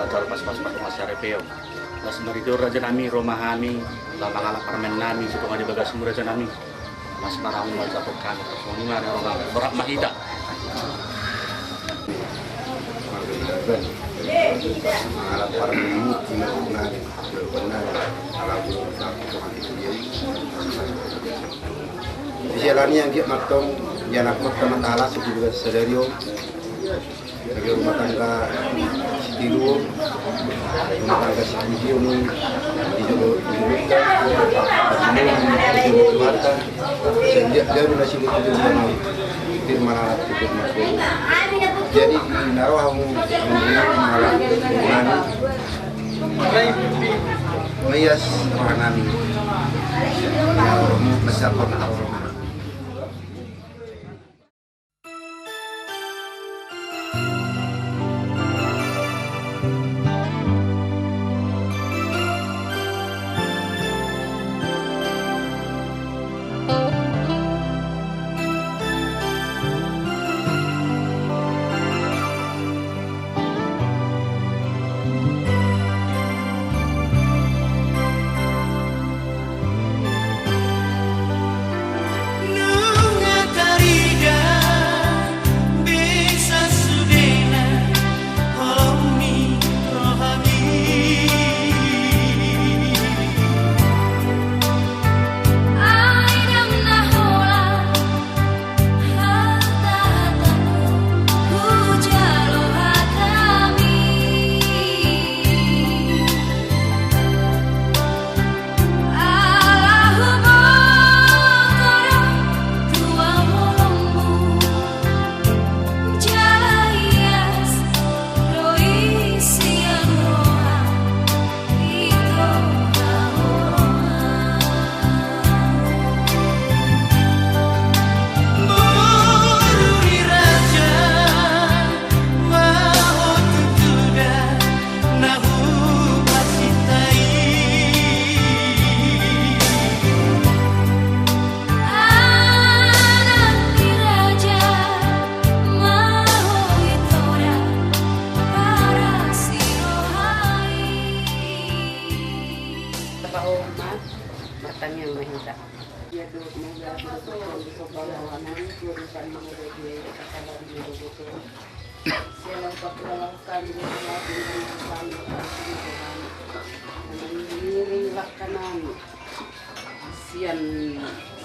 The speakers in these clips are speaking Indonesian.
lacar pas masyarepeo. Las meridor raja nami, rumah kami, lamang anak parmen nami, suka di bagas murah raja nami. Mas marahun wajah kami, semua ada orang berak mahita. Alat parmen muti benar, alat jalannya yang dia matong, jalan kota matala sudah juga sederio. Bagi rumah tangga Sitiru, rumah tangga Sitiru ini dijadikan Keluarga, sejak dari nasi itu yang firman alat itu masuk. Jadi naruh malam meyas makanan besar pun orang.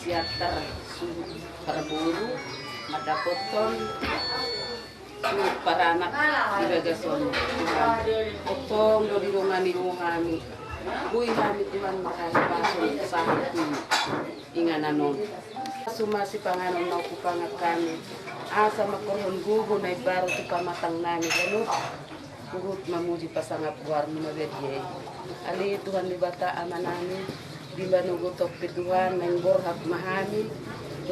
Siater berburu, madapoton, para anak di bagason. Potong do di rumah kami. Bui kami Tuhan makasih pasung sahatu ingananon. Sumasi panganon na kupangat kami. Asa makorhon gugo na ibaro ti pamatang nami ganun. Kurut mamuji pasangap buar minabedye. Ali Tuhan di bata amanami. Di manugutok pituhan ng borhak mahami,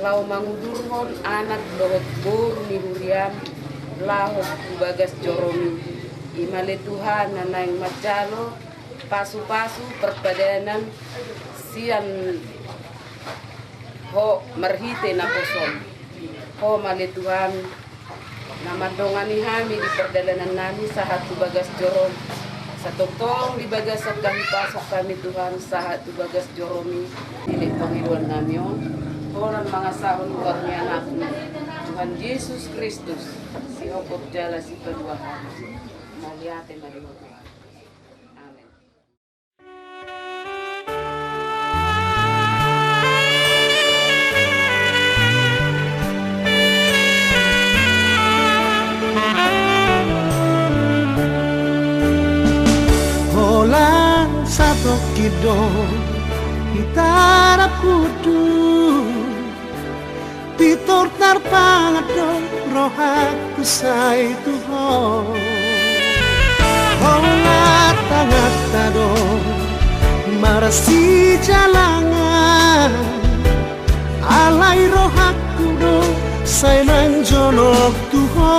lau mangudurhon anak dohot bor ni Huriam, lahot bagas joromi, imali Tuhan na nang macalo, pasu-pasu perpadanan, siyan ho marhite na poson, ho mali Tuhan, na madongani hami di perdalanan nami sahat bagas jorom, sa totong di bagas at kami pasok kami Tuhan sahat bagas joromi ini Panginoon namin orang mga sahon luar niya anak Tuhan Yesus Kristus si Opot Jala si Paduahan maliate mariwag. Amen. Satu kido hitarap kudu titor tarpangado rohaku say tuho ngata-ngata do marasi jalangan alay rohaku do say manjolok tuho.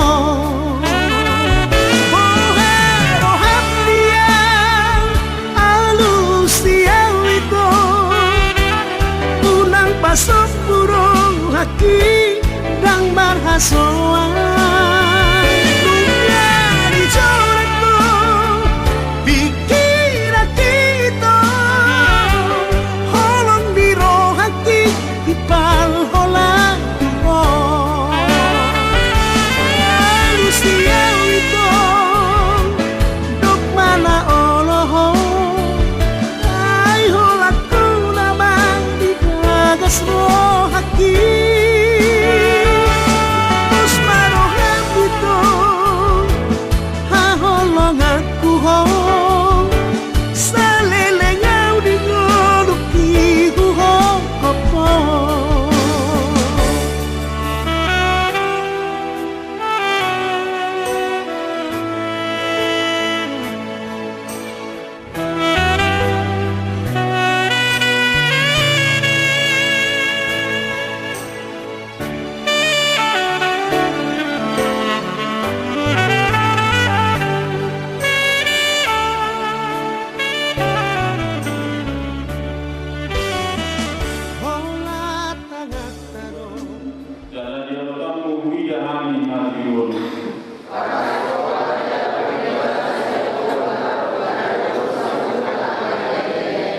Pasok burung haki dang barhasoan Bunga di corakku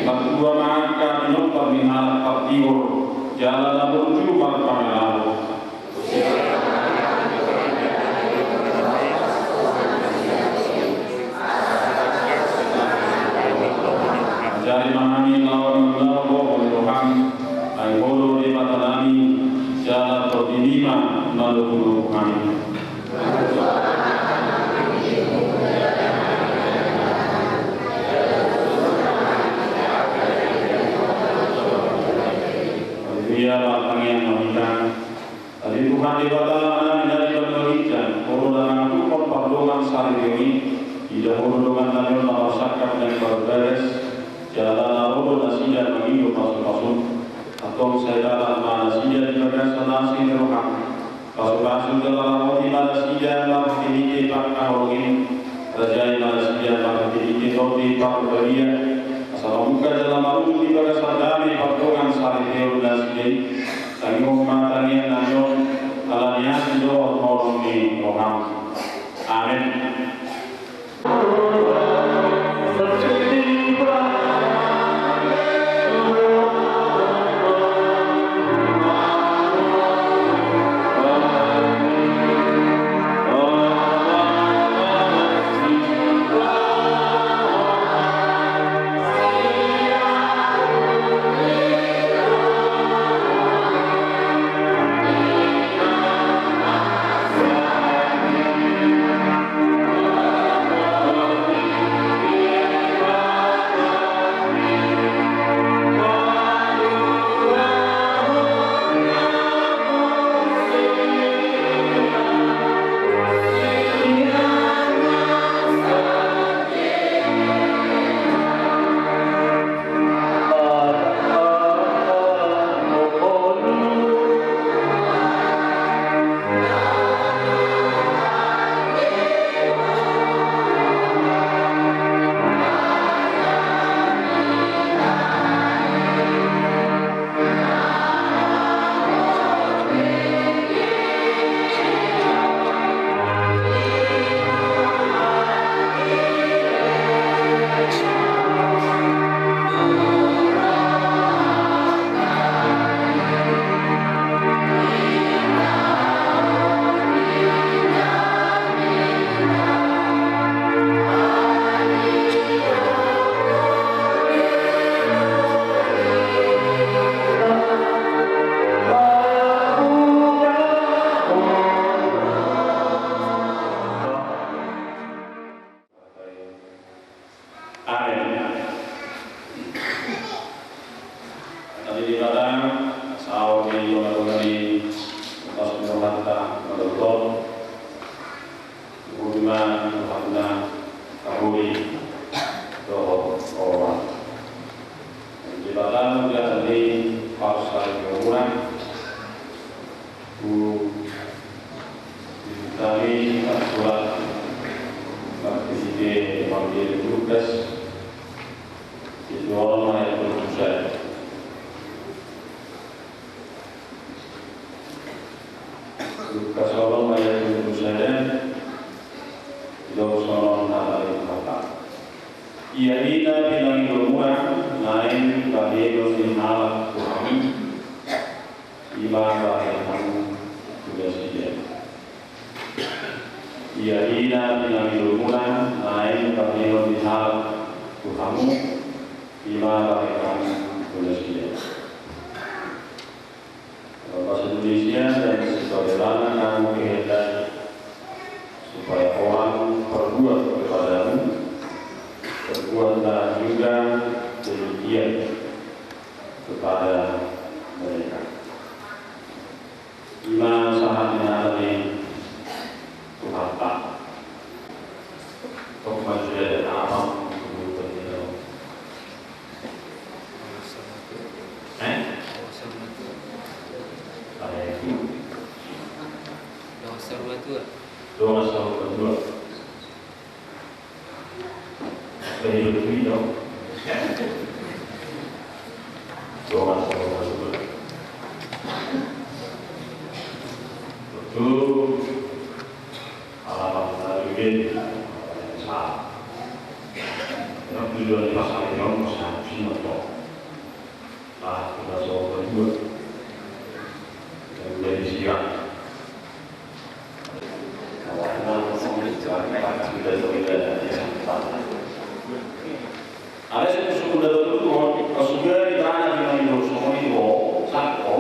Berdua maka dinopar minat partiur jalan menuju Parpamelalu. Jari memahami lawan lawan Tuhan, ay bolo di mata kami, jalan berdilima melalui kami. Dia batang yang mengikan. Tadi Tuhan di batang dari penelitian, orang itu perpandongan sari ini, tidak perpandongan dari orang sakap dan berberes. Jalan lalu nasi dan mengiyu masuk-masuk atau saya dalam nasi dan berasa nasi teruham masuk-masuk dalam roti nasi dan lalu tinggi pak kahongin rajai nasi dan lalu tinggi roti pak beria asal buka dalam lalu di berasa dami patungan sari teo nasi tanggung matanya nanyon alanya sido orang di roham. Amin. Yang tujuan pasal yang besar semua toh. Ah, kita soal berdua. Yang jadi siap. Ada satu suku datu itu, kasuga di tanah di mana itu semua itu satu.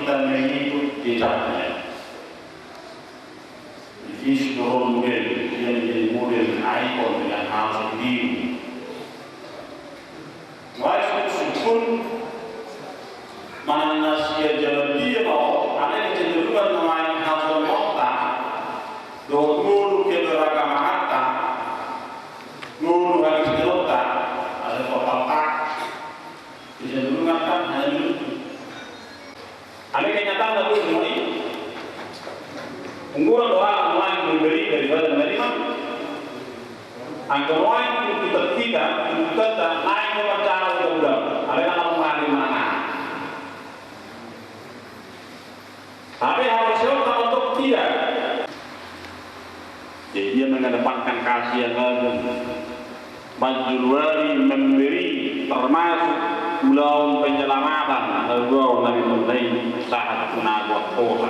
Kita mengikut jejaknya. Ini role model, dia menjadi model ikon dengan hal sendiri. Walaupun pun mana sia jalan dia mau, ada kecenderungan memain hal semata, dulu ke beragama harta, dulu harus jelota, ada total kecenderungan kan hanya dulu. Ada kenyataan lalu semua ini. Unggulan doa orang yang memberi daripada menerima. Angka orang yang kita naik ke pacaran udah. Ada yang orang mana? Tapi harus siapa untuk tidak. Jadi dia mengedepankan kasih yang lalu. Majulwari memberi termasuk ulang penyelamatan Allah Nabi Muhammad saat kena buat koha.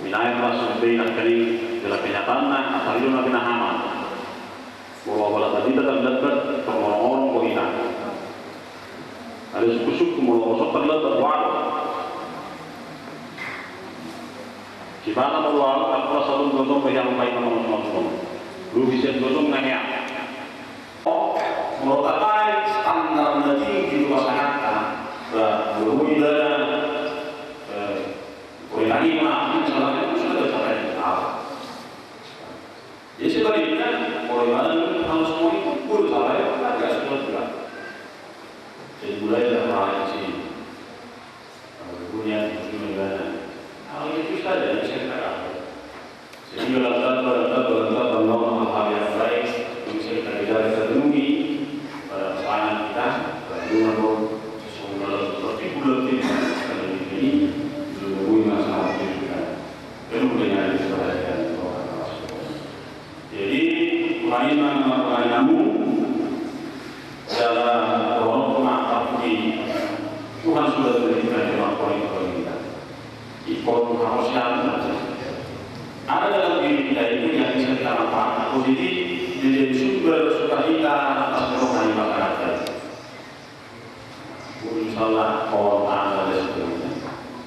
Wilayah masuk bina kali dalam kenyataan asal itu Nabi Muhammad. Bahwa tadi tetap dekat orang-orang kohina. Ada suku-suku orang-orang terletak walau. Jika Allah akan selalu berdoa yang baik nama lu bisa dosong nanya. Menurut apa standar nanti di masyarakat, berhubungan dengan lima, misalnya itu sudah tercapai. Jadi sebaliknya, bagaimana kalau semua itu pun salah ya, agak sulit juga. Jadi mulai dari hal yang sini, berhubungan dengan hal itu saja yang saya katakan. Jadi dalam hal yang baik bisa kita penuhi pada pasangan kita, bagaimana semua seperti bulan ini menemui masalah juga penuh dengan kesalahan. Jadi Tuhan namu dalam orang ini Tuhan sudah berikan kemampuan kita. Ikut harusnya ada dalam diri kita itu yang bisa kita manfaatkan positif menjadi sumber sukacita atas kerohanian masyarakat. Insyaallah kalau ada seperti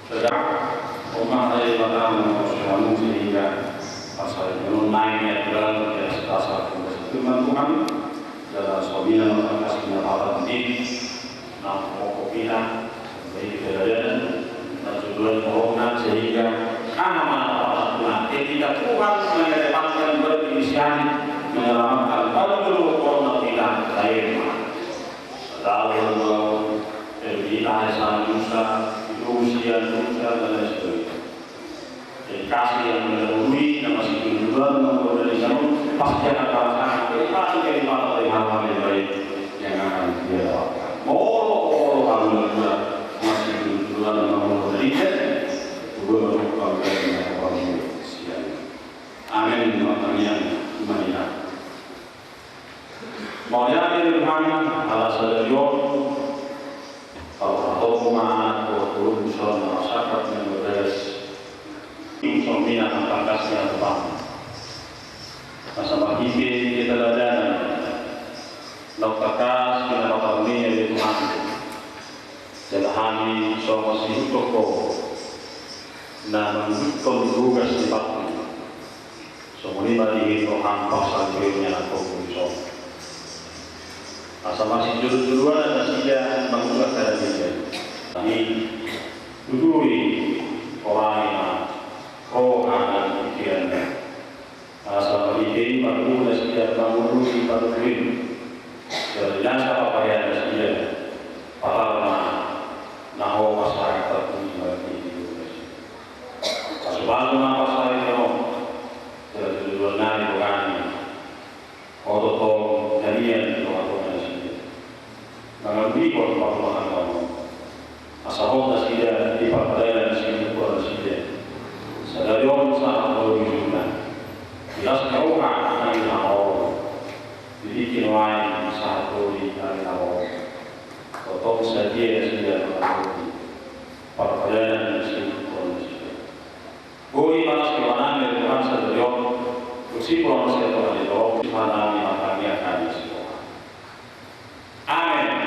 sedang rumah saya bakal mengusulkan sehingga pasal itu naiknya dalam dasar kebetulan Tuhan dalam suaminya kasihnya Allah ini nam pokoknya baik kejadian dan tujuan corona sehingga ketika Tuhan mengedepankan berinisiatif menyelamatkan seluruh korban kita lain. Lalu di Aisyah Musa, Rusia dan lain sebagainya. Kasih yang mendahului dan masih kedua dari kamu pasti akan sangat pasti jadi mata dari hal-hal yang baik yang akan dia lakukan. Kalau masih kedua dan dari amin yang melihat. Maunya Tuhan ala sadarion atau rumah atau usul masyarakat yang berdas insomnia tentang kasihnya Tuhan. Masa bagi kita ada laukakas kita bakal ini Tuhan. Jelahani somasi toko na mendugas di batu. Semua ini Tuhan pasal kirinya atau bisa. Asal masih judul-judul ada tidak mengubah keadaan dia. Ini dudui Sebab nama saya itu terjual nari bukan otot jadian itu atau nasi. Kalau di kota makan kamu, asal nasi dia di partai nasi itu nasi dia. Sadari orang sangat berjumlah. Jelas orang nari nama jadi kinuan satu di nari nama. Otot saja dia partai nasi. Bui panas kewanan dari Tuhan sejauh kursi pulang saya Tuhan itu di mana yang akan diakan semua. Amin.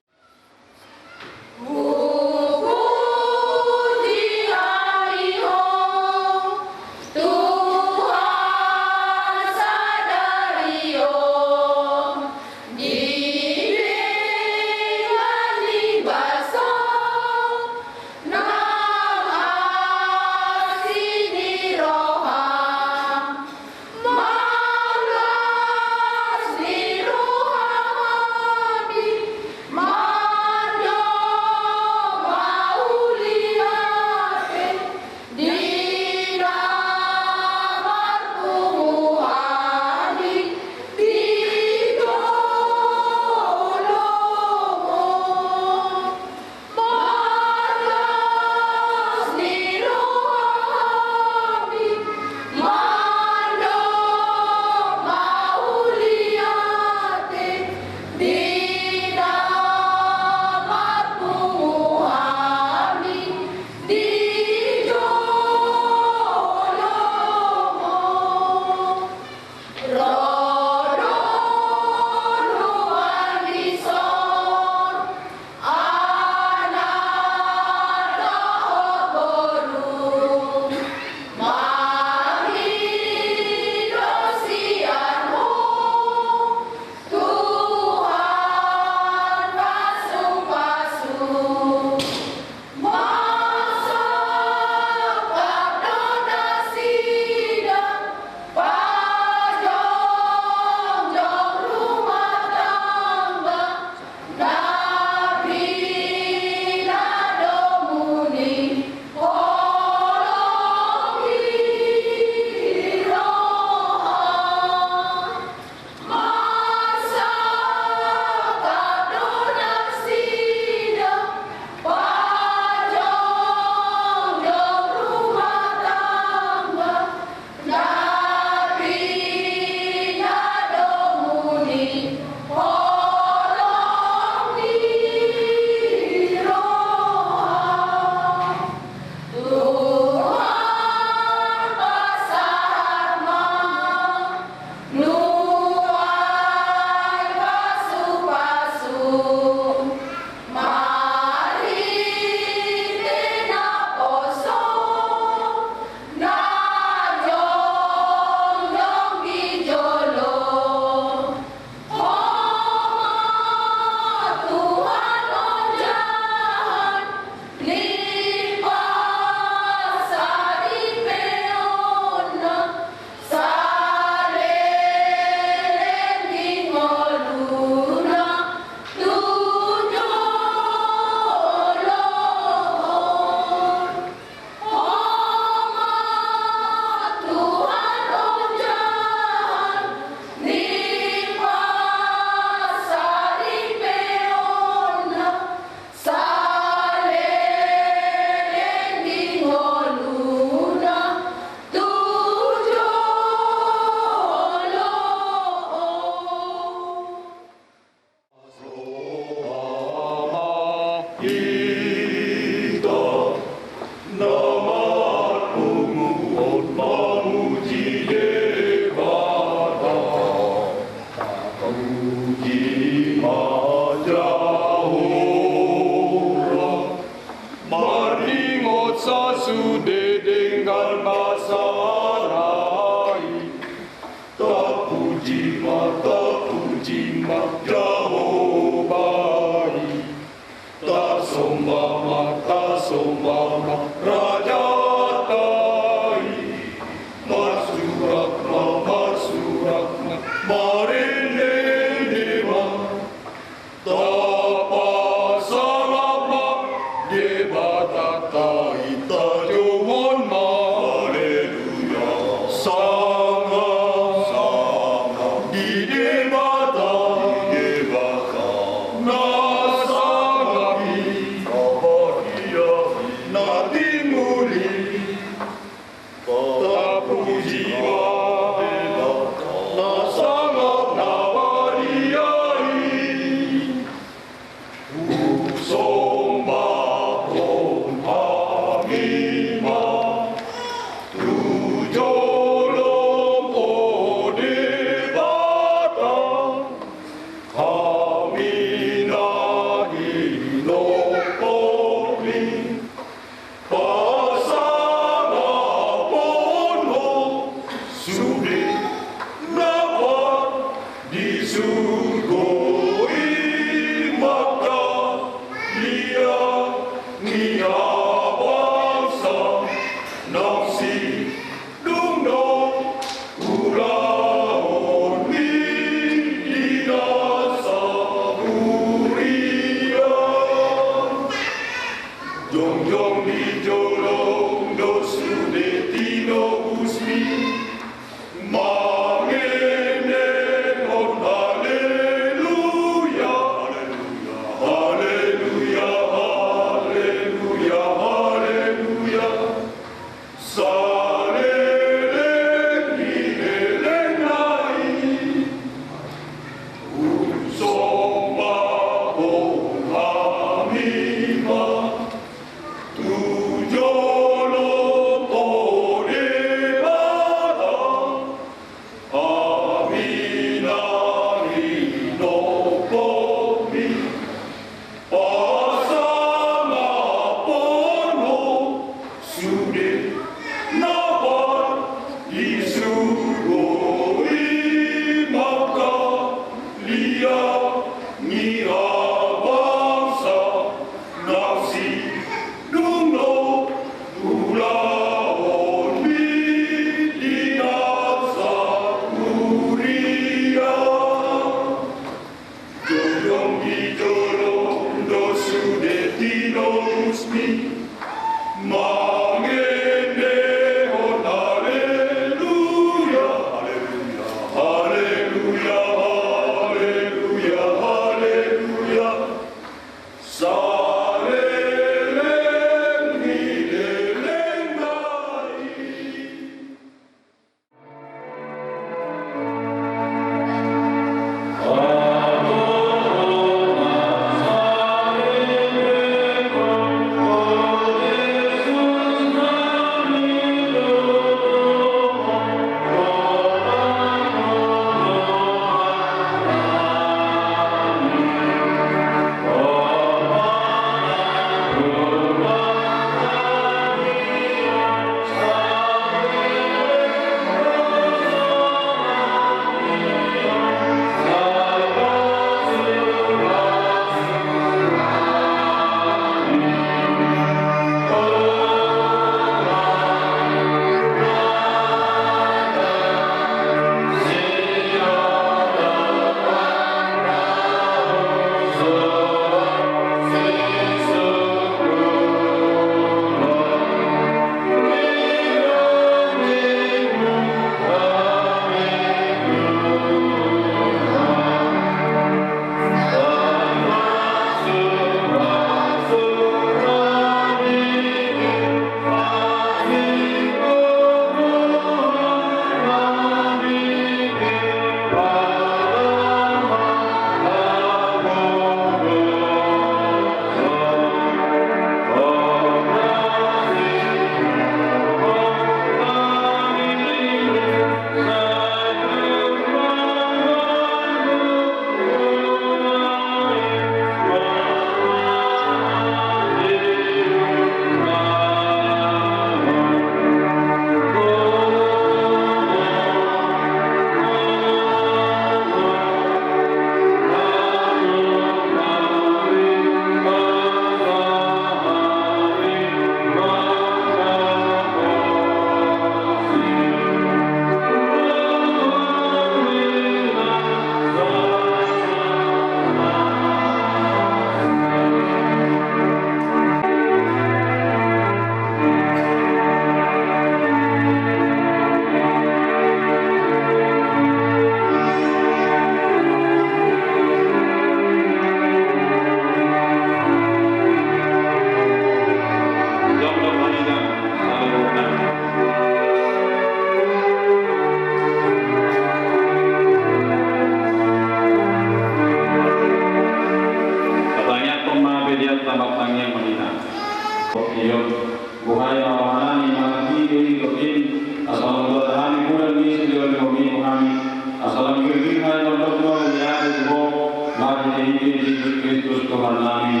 Kristus Tuhan kami.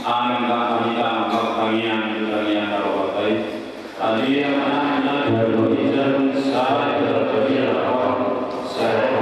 Amin. Kita bertangian kalau batai. Tadi yang mana berbicara saya berbicara saya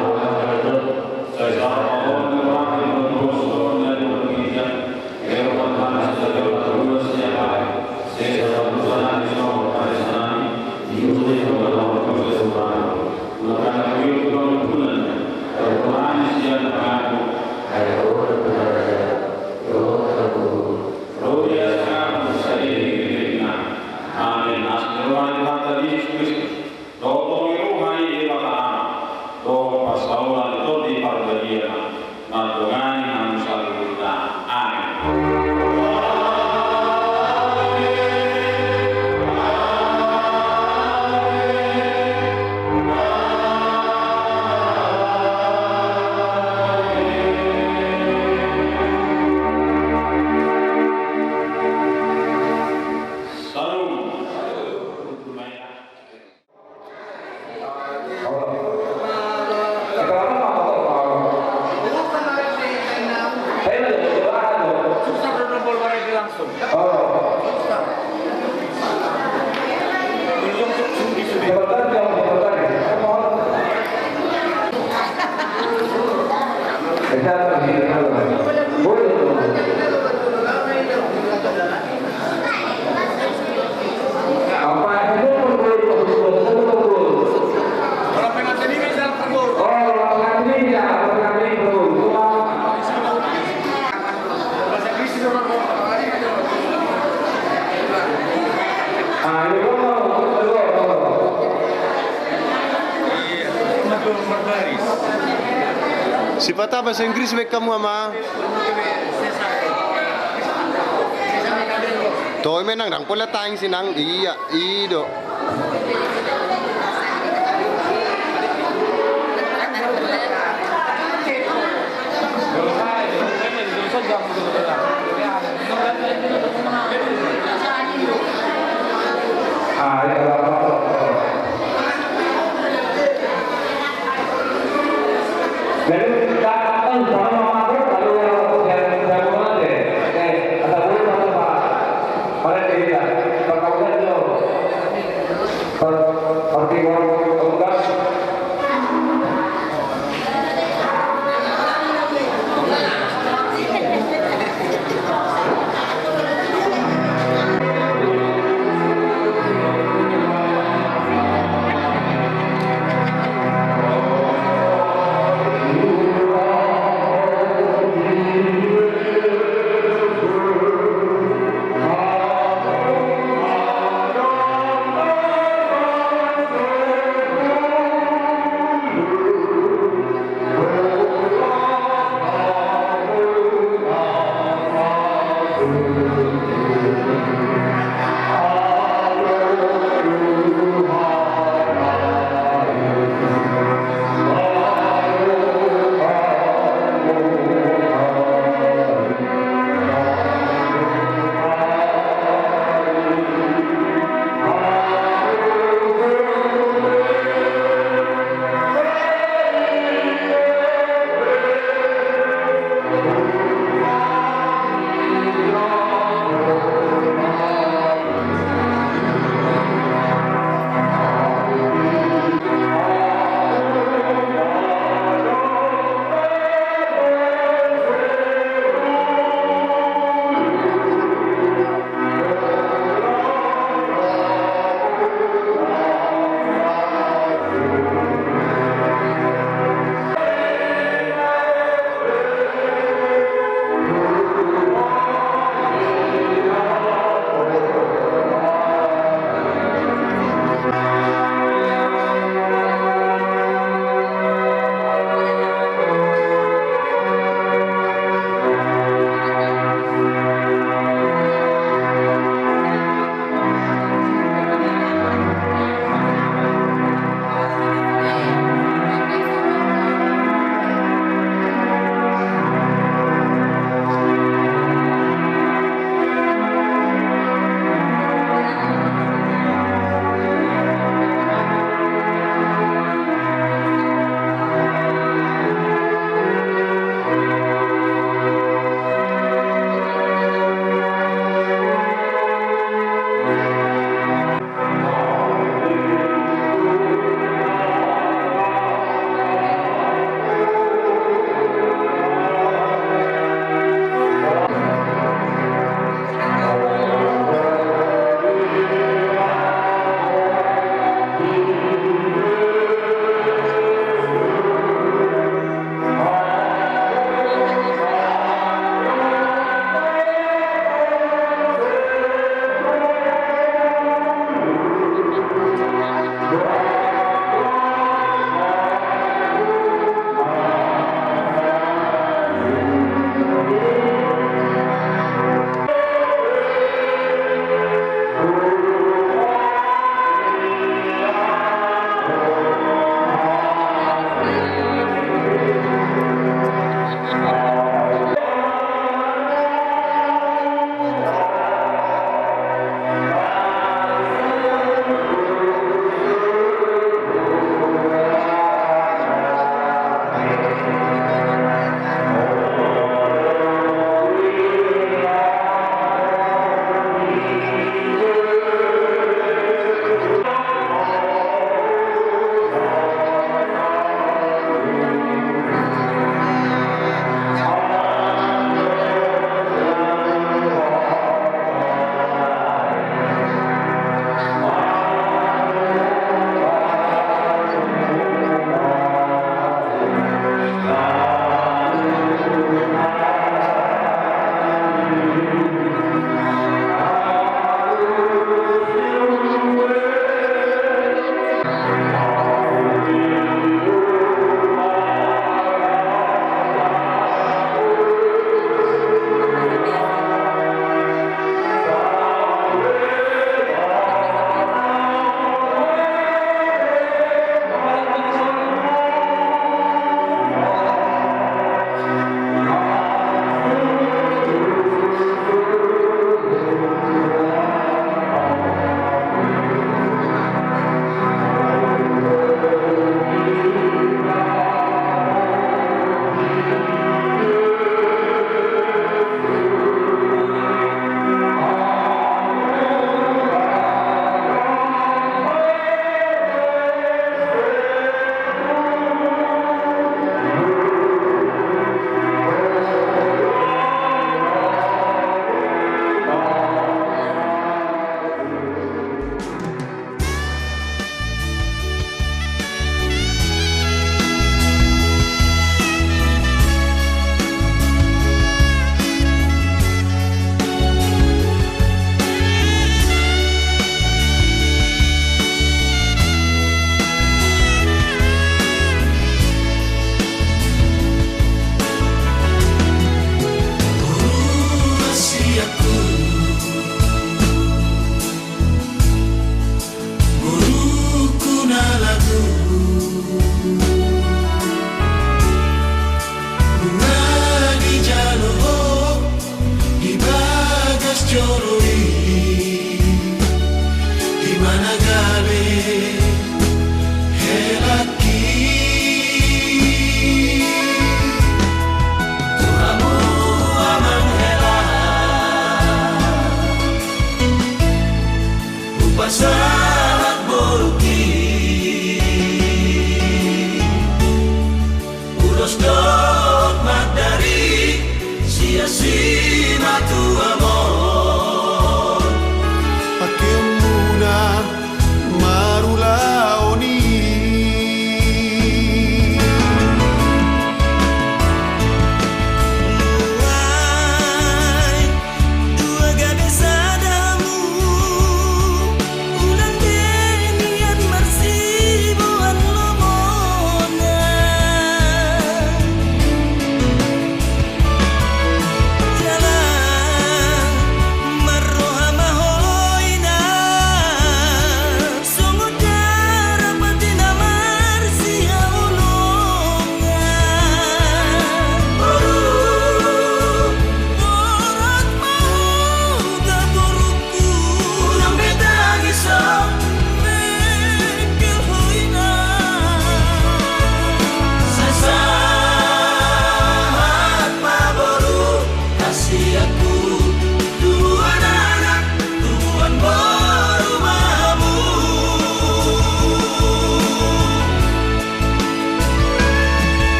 Sifat apa bahasa Inggris baik kamu ama? Toy menang dang pola tayang sinang iya ido.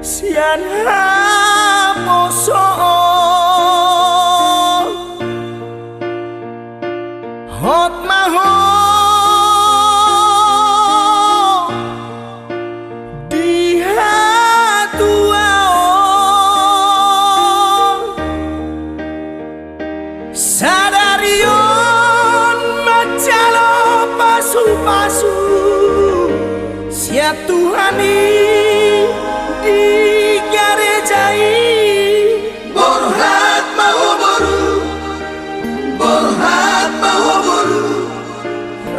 sian hamoso hot maho Sadarion macalo pasu-pasu sia Tuhani di garejai borhat maho boru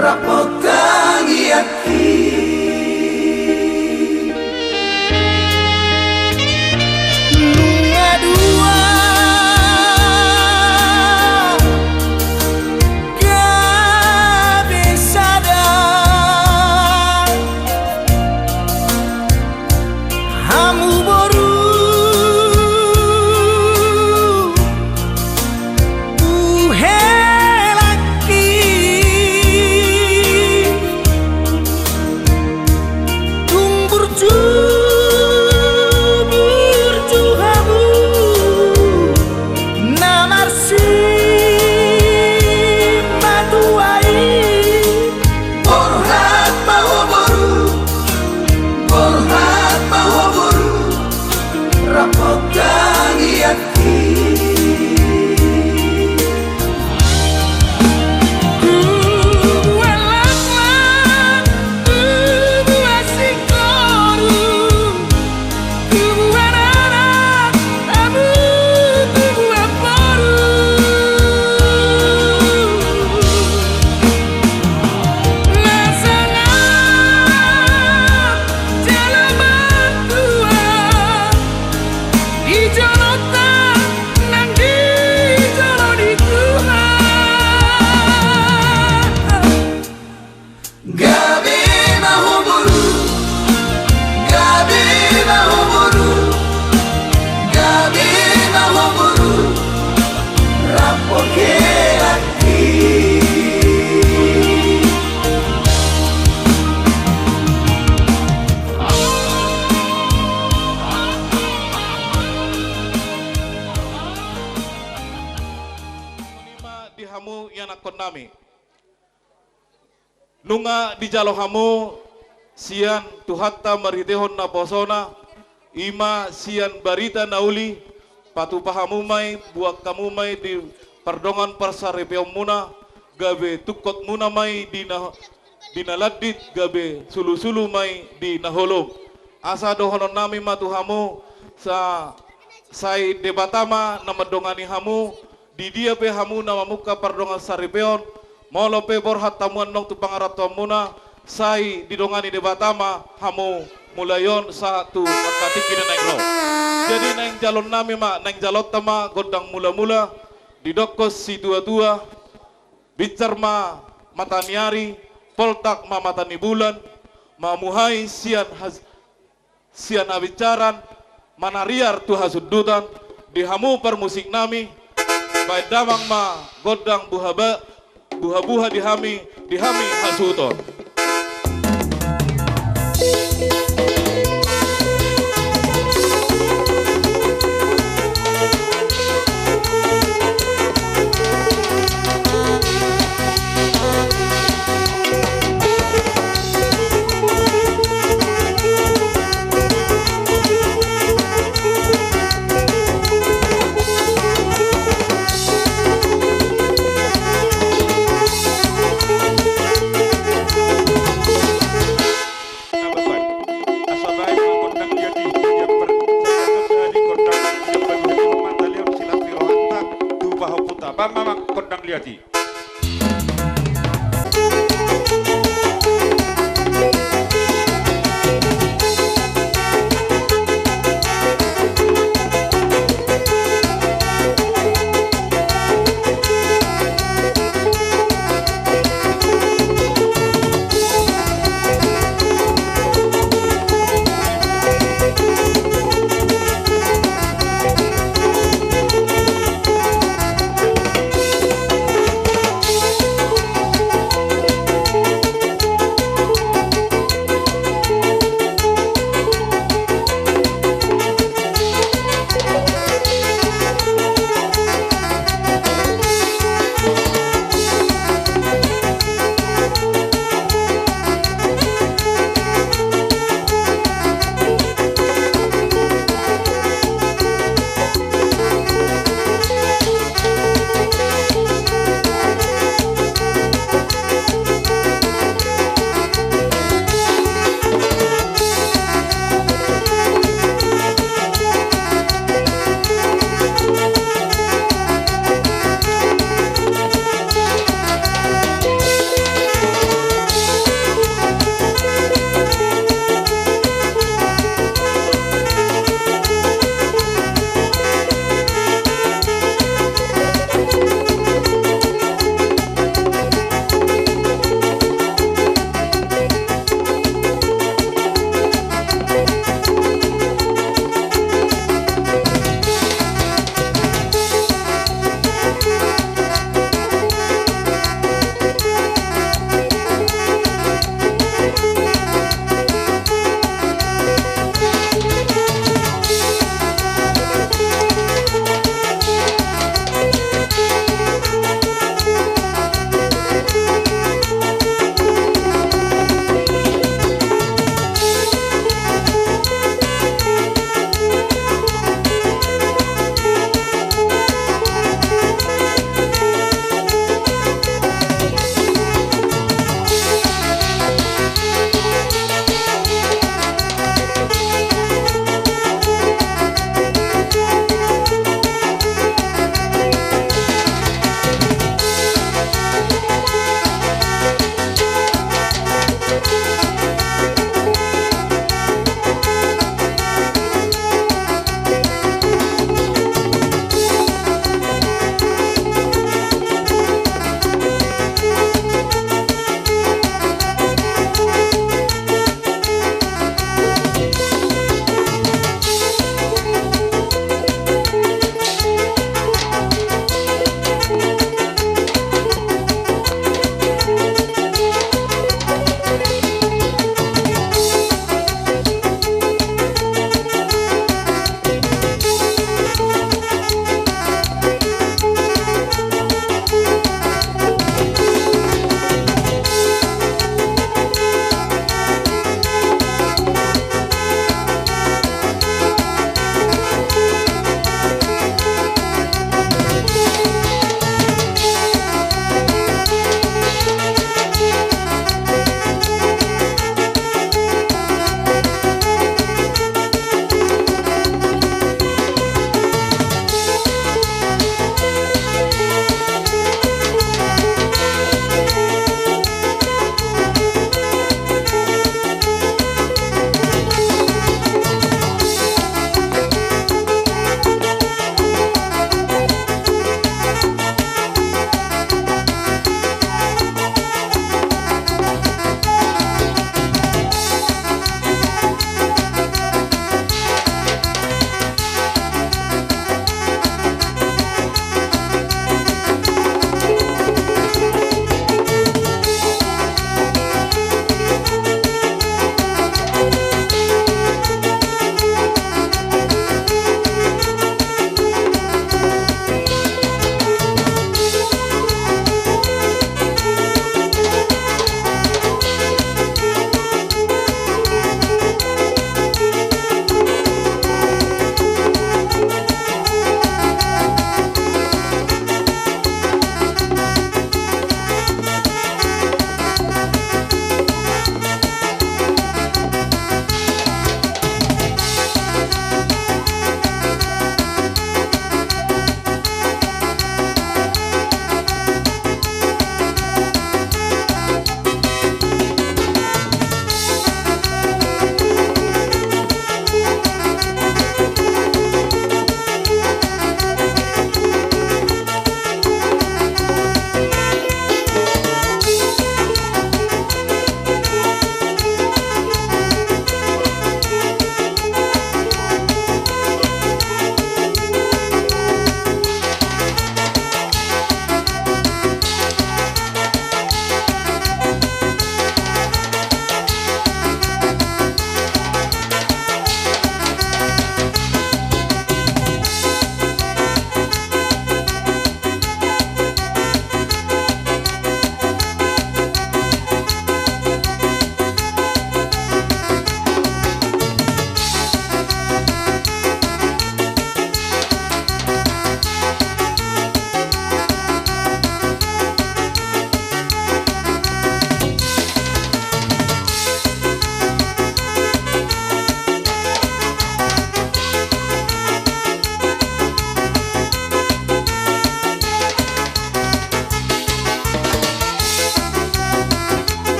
rapot tangiaki hamu yang nakon nami nunga di jalo hamu sian tuhatta maridehon na posona ima sian barita nauli patu pahamu mai buak kamu mai di pardongan parsarepeom muna gabe tukot muna mai di naladit gabe sulu-sulu mai di naholom asa dohonon nami matu hamu sa sai debatama nama dongani hamu di dia pe hamu nama muka pardongan saripeon molo pe borhat tamuan nong tu pangaratom muna sai didongani debatama hamu mulayon satu akatiki na nengro jadi neng jalon nami ma neng jalot tama godang mula-mula didokos si tua-tua bicar ma mataniari poltak ma matani bulan ma muhai sian abicaran manariar tu hasudutan di hamu permusik nami baik damang ma godang buha-buha dihami hasuton. Mama kondang liati.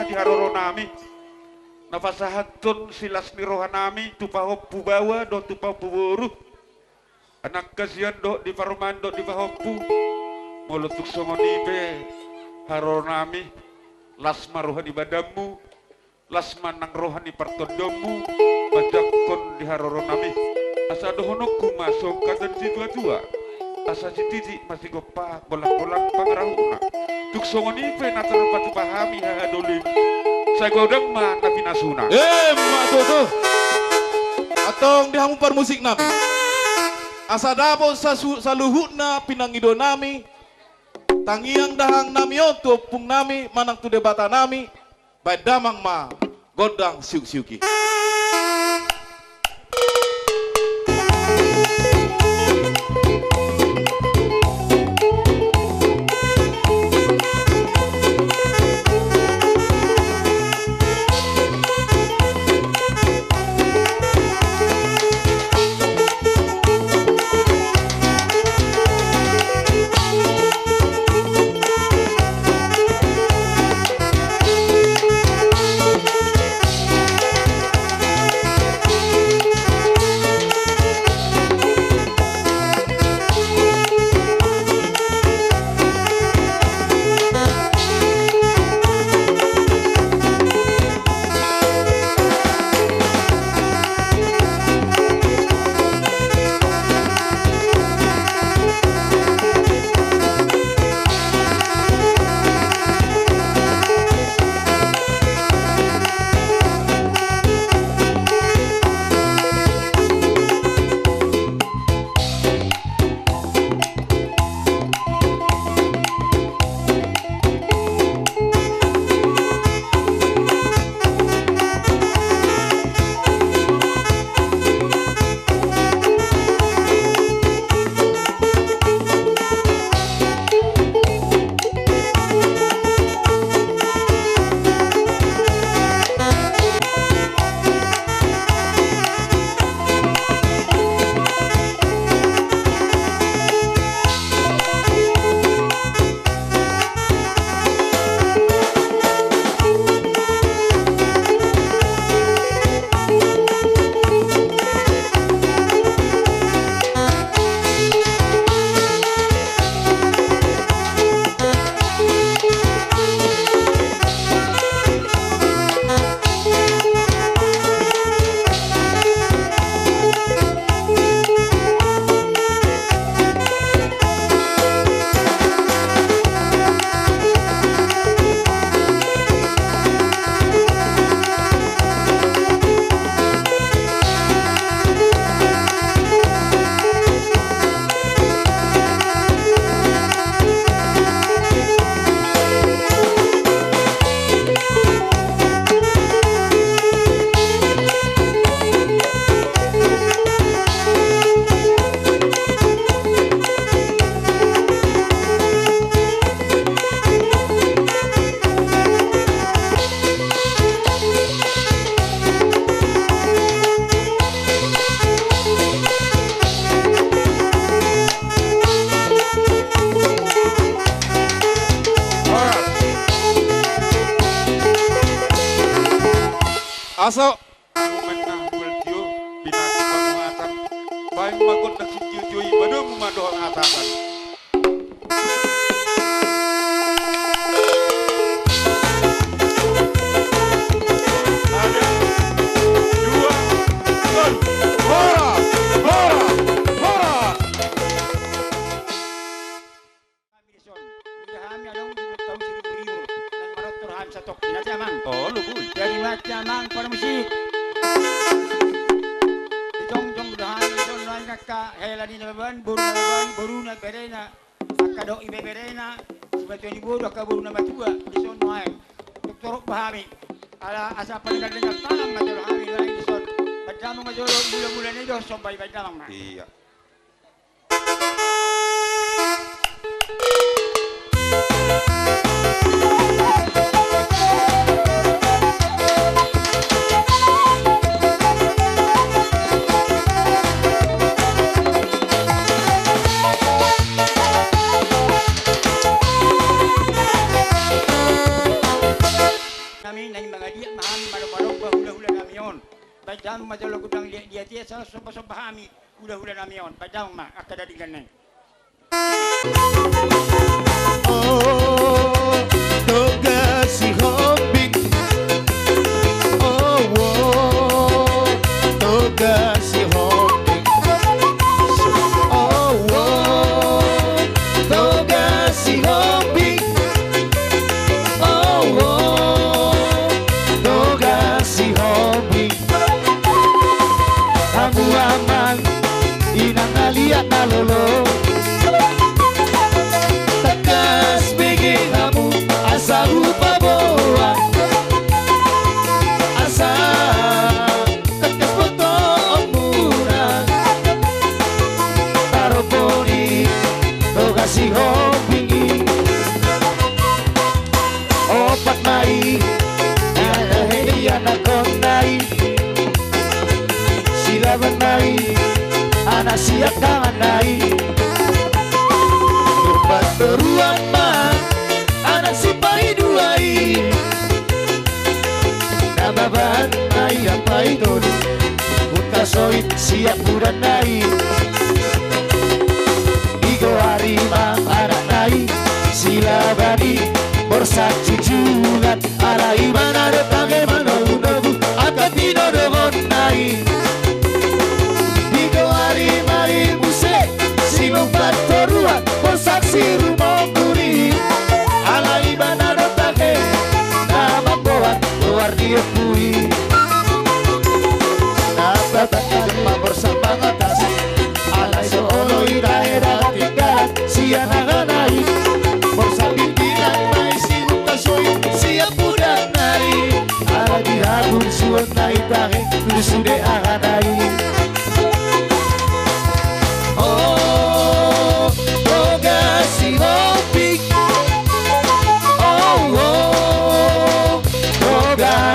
Tupaha di haroro nami. Nafasahatun silas ni rohanami tupahoppu bawa do tupahoppu boru. Anak kasihan do di paruman do di pahoppu. Molutuk songonibe haroro nami. Lasma rohani badamu. Lasma nang rohani partodomu. Bajakon di haroro nami. Asa dohonokku masuk dan si tua-tua. Asa si titik masih gopak bolak-bolak pangrahuna. Tuk songonibe nataro patu pahami hahadolim. Saya godang mah tapi nasuna. Matoto. Atong dihamu par musik nami. Asa dapot sa luhutna pinangido nami. Tangiang dahang nami tu pung nami manang tu debata nami. Baik damang ma godang siuk-siuki. Asa Menang bultio binati panguatan. Baik magot na sikiyo ibadah mumadohang atasan. Oh, lu boy. Dari macam nang para musik. Jong dahan don lain kakak hela di naban buru na berena. Akado ibe berena. Sebetulnya bodoh kaburu na matua di son lain. Doktor pahami. Ala asa pangal dengan tanam matul hami lain di son. Padam majolo bulan-bulan itu sampai padam mah. Iya. majalo gudang dia dia sa sompahami hula-hula namion padang ma akada diganay. Oh, toga si hobbing. Oh, oh, toga si hobbing. Oh, oh, toga si hobbing. Oh, oh, toga si hobbing. Kamu aman, inang aliat na lolo. Asa rupa boa, asa tetes foto murah, taruh poni, toga si hobi, opat mai, ada hediah nak konai, silaban mai, anak siap tangan nai, tempat beruang mah. Sipai duai nababan ay apay don utasoy siap budan nai igo arima anak nai silabani borsak cuculan ala imana detange manogu akatino dogon nai igo arima imuse silumpat toruan borsak sirumong kuri alai banado take nama boat luar dia pui napa bakal bersama ngatasi alai soolo daerah tinggalan siana ganai borsa pimpinan mai si utasoi siap budak nari ala dihabun suon nai take sude aganai oh toga si hobi.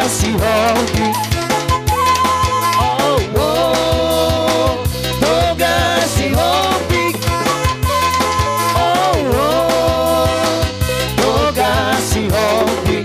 Si hobi, oh oh, toga si hobi, oh oh, toga si hobi.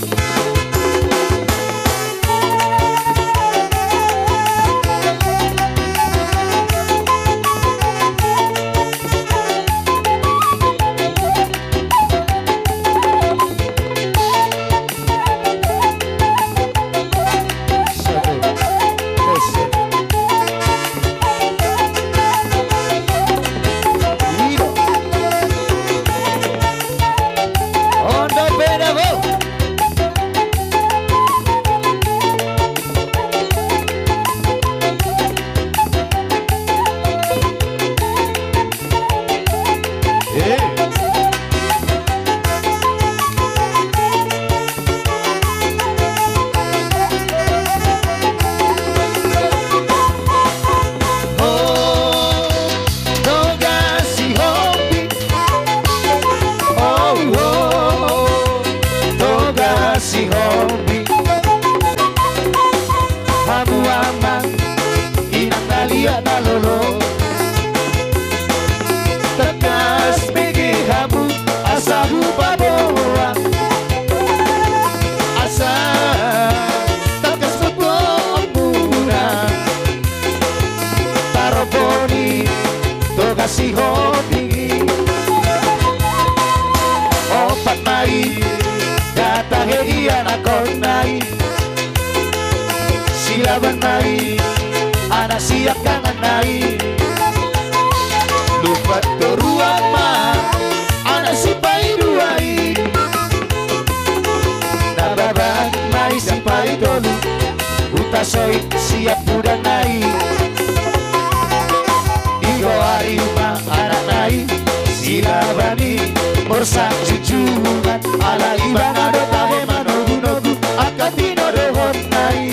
Si hobi, kamu aman, inang talia na lolo. Tegas begi kamu, asa rupa boa, asa tegas foto murah, taruh poni, toga si hobi, opat mai. Kata hediah nak konai silaban mai anak siap kangen nai lupa teruang mah anak sipai duai nababan mai sipai dolu utasoi siap budan nai igo arima anak nai silabani borsak cucuman ala ibana do tahe manogu akatino dohon nai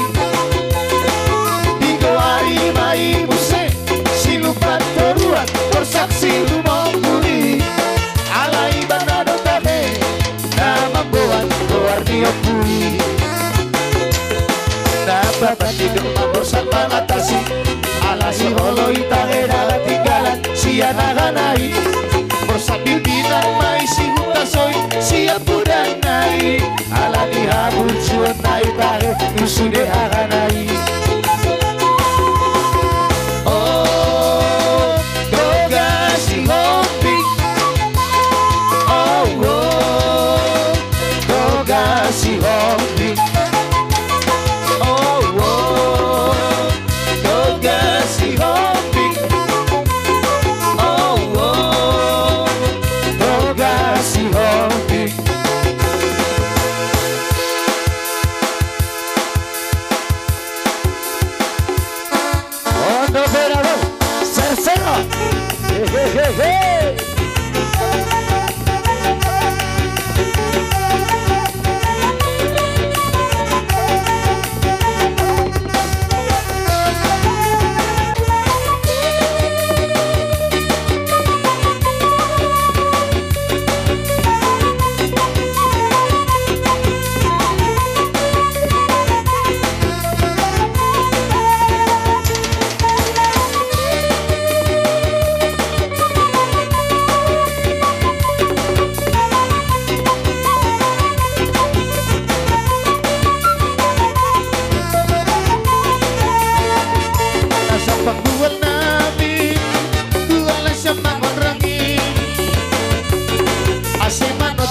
digo ari mai muse silupan toruan borsak silumong kuni ala ibana do tahe nama boan luar dia pui napa patido borsak mangatasi ala si holoi tahera tinggalan siana ganai borsak pimpinan mai si utasoi siap budan nai ala dihabun suon nai tahe sude aganai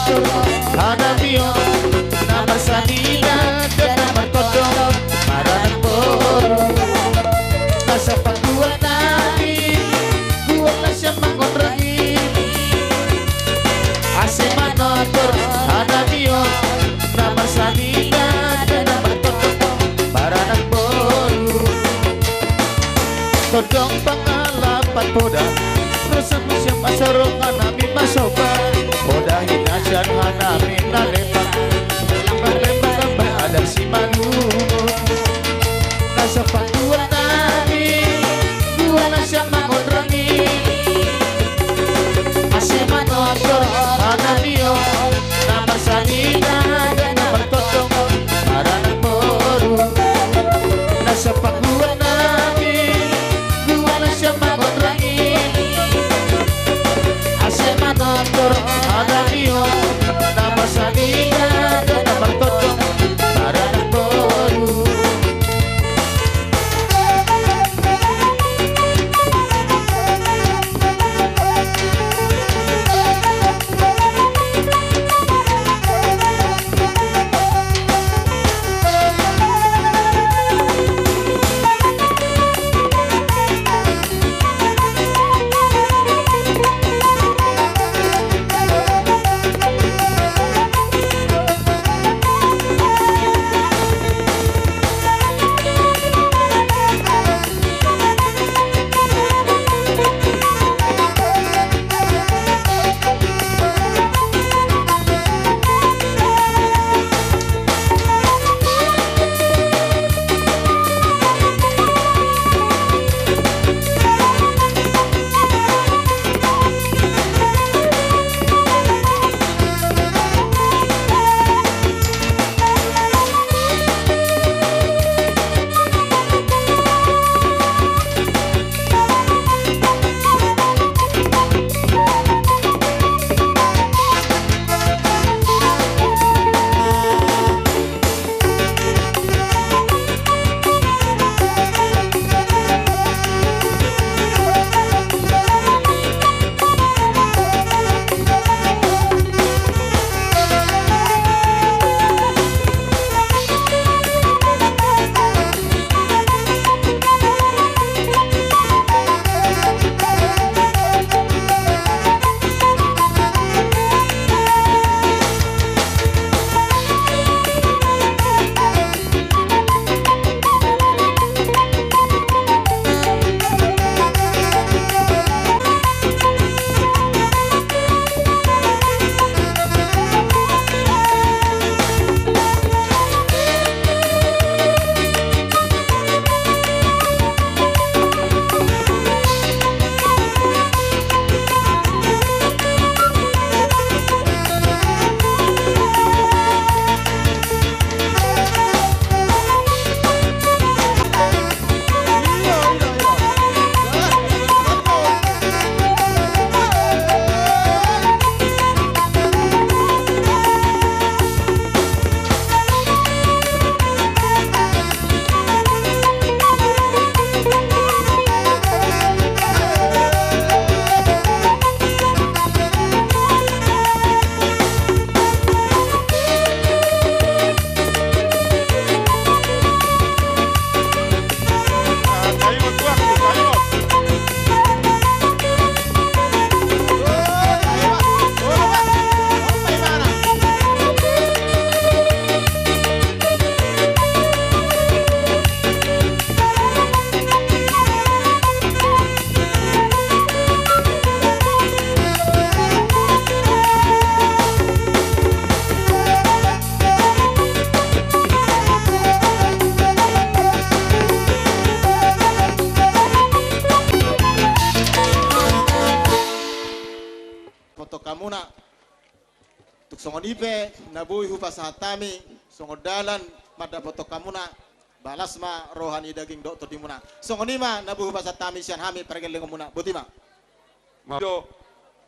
soro hanamio nama sanina dan nama kodong marang boro masa pangguan nami gua nasya mangonrangi ase manotor hanamio nama sanina dan nama kodong marang boro kodong pangalapan poda Terus masarong hanami masoba Poda hinasan hanami nalepak Nalepak kambay ada si manunod Nasa pangguan nami Gua na siya mangonrangi Ase manotor hanami o Nama sanina dan nama totong Para ng moro Nasa pangguan nami Gua na siya mangonrangi Manotor hanamio nama sanina dan nama totong para ng boro Songonipe nabui hupa sahatami songodalan mada botok kamuna balasma rohani daging dokter dimuna songonima nabu hupa sahatami sian hami pergeling muna butima Mado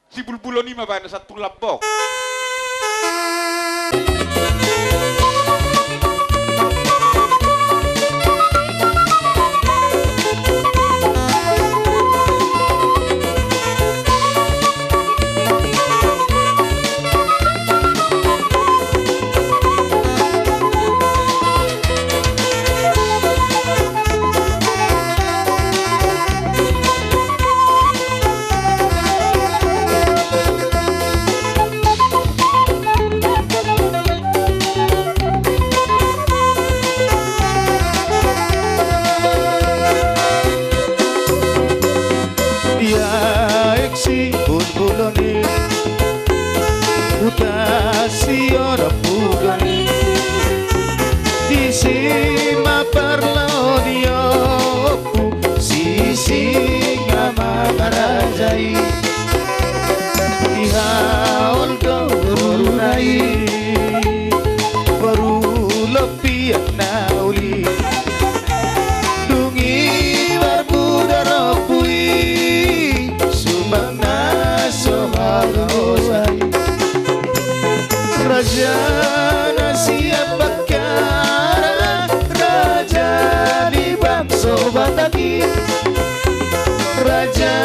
si bulbulo ni mabana satu lapok. Utasion pugani di sima parloniopu sisinga magarajai dihaul gorunai baru lepian nauli dungi barbudarapui subana sohalosai Raja siap bakara Raja di bangso bataki Raja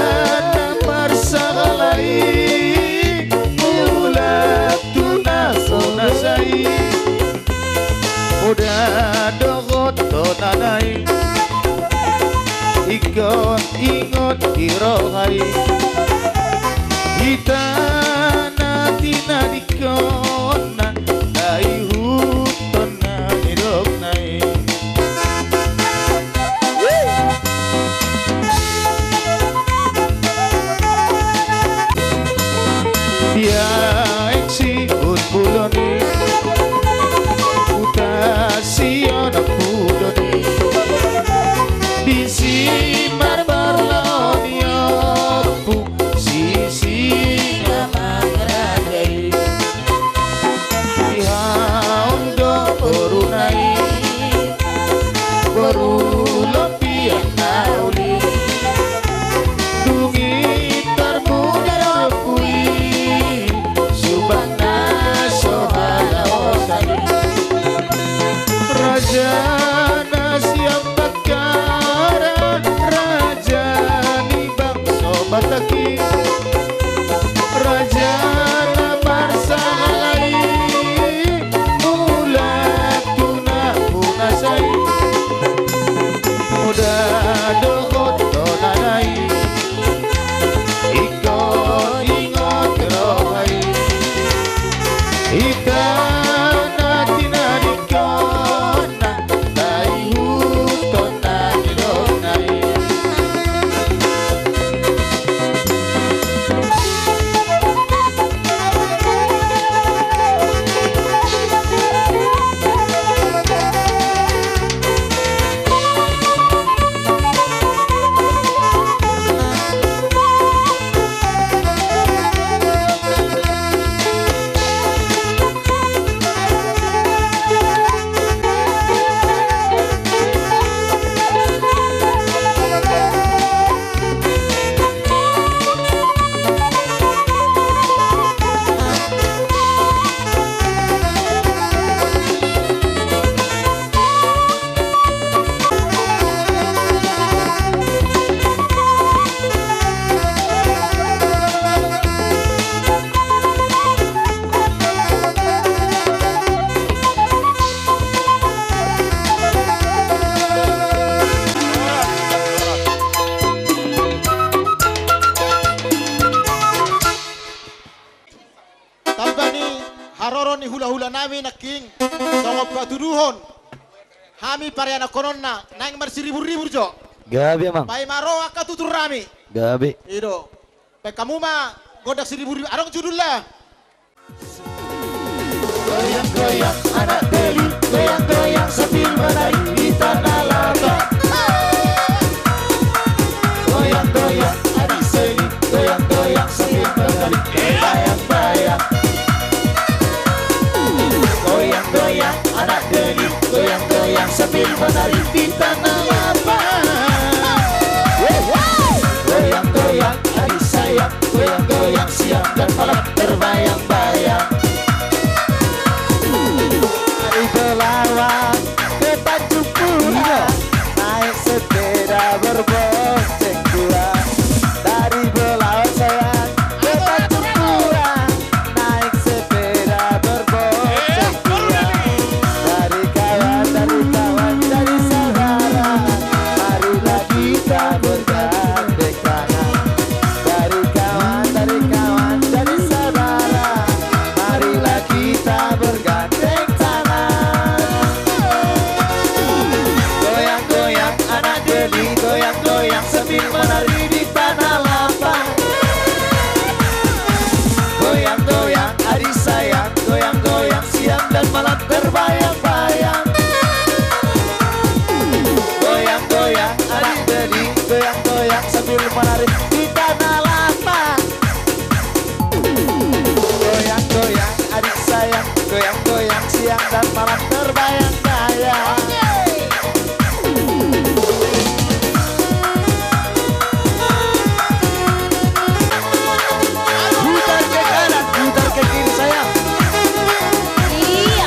namar sagalai Mula tuna sonasai Muda dogot tonanai Ikon ingot irohai Hitana tina dikona Dai hutona niroknai Dia eksi utpuloni Utasion pudoni Disimar barloniopu Sisi magragai Dihaundo orunai Baru lepian nauli Dungi termuda kui Subana sohalaosai Raja siap bakara Raja di bangso bataki Raja namar sagalai Mula tuna punasai Muda dogot tonanai Ikon ingot rohai Itana tina dikona Dai hutona nilonai Tambani haroron ni hula-hula nami na king songop katuduhon hami pariana kononna naing mar ribu-ribu jo Gabi emang pai maro akatutur rami Gabi ido pe kamu mah godak 1000 arong judul lah Goyang-goyang anak deli Goyang-goyang sambil menari di tanah lapang Goyang-goyang adik seli Goyang-goyang sambil menari Bayang-bayang Goyang-goyang anak deli Goyang-goyang sambil menari di tanah lapang Goyang-goyang adik sayang Goyang-goyang siang dan malam terbayang-bayang Dari Belawan ke Tanjung Pura Naik sepeda berbonceng dua Dari Belawan sayang ke Tanjung Pura Naik sepeda berbonceng dua Dari kawan, dari sahabat sayang dan malam terbayang-bayang. Putar ke kanan, putar ke kiri sayang. Iya.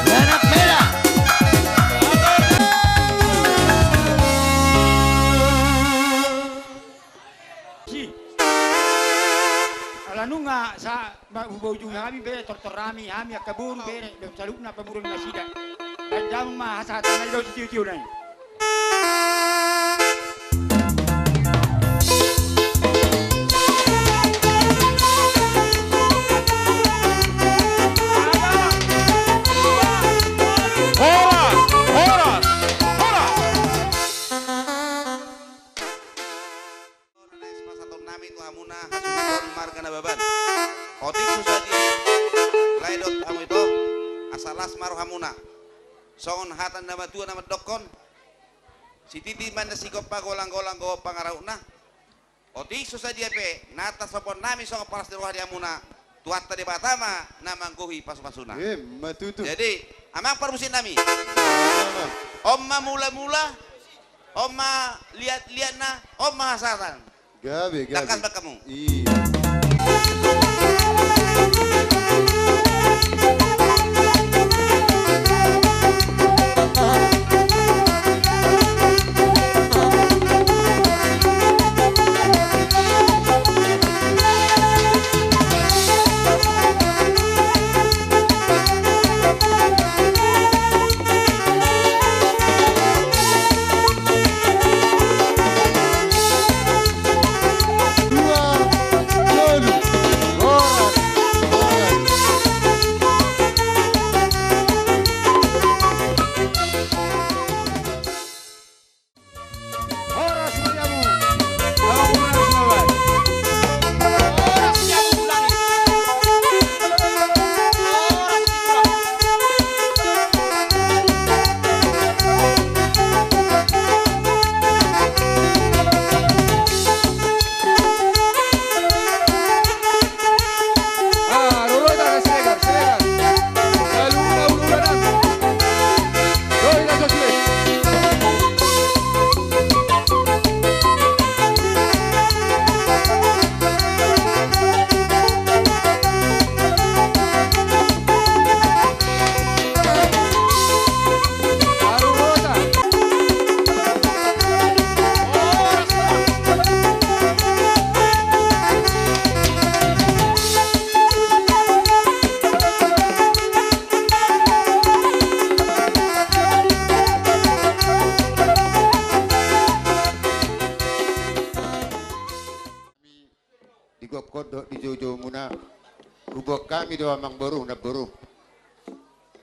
Anak merah. Si. Alanu nga sa ubawjung kami bere tortorami kami akabun bere do salukna pamurun na sida. Dandang mahasatan na do tiyo na. Nami tu hamuna hasuton margana baban. Otik susah di laidot hamu itu asalas maru hamuna. Songon hatan nama tua nama dokon. Si titi mana si kopa golang-golang go pangarauna. Otik susah dia pe nata sopon nami songon paras deruah di hamuna. Tuat tadi batama nama gohi pasu-pasuna. Matutu. Jadi amang permusin nami. Omma mula-mula, omma lihat-lihat na, omma hasatan. Gabi. Takkan kamu. Iya. Kodok di jojo muna ubok kami doa mang boru na boru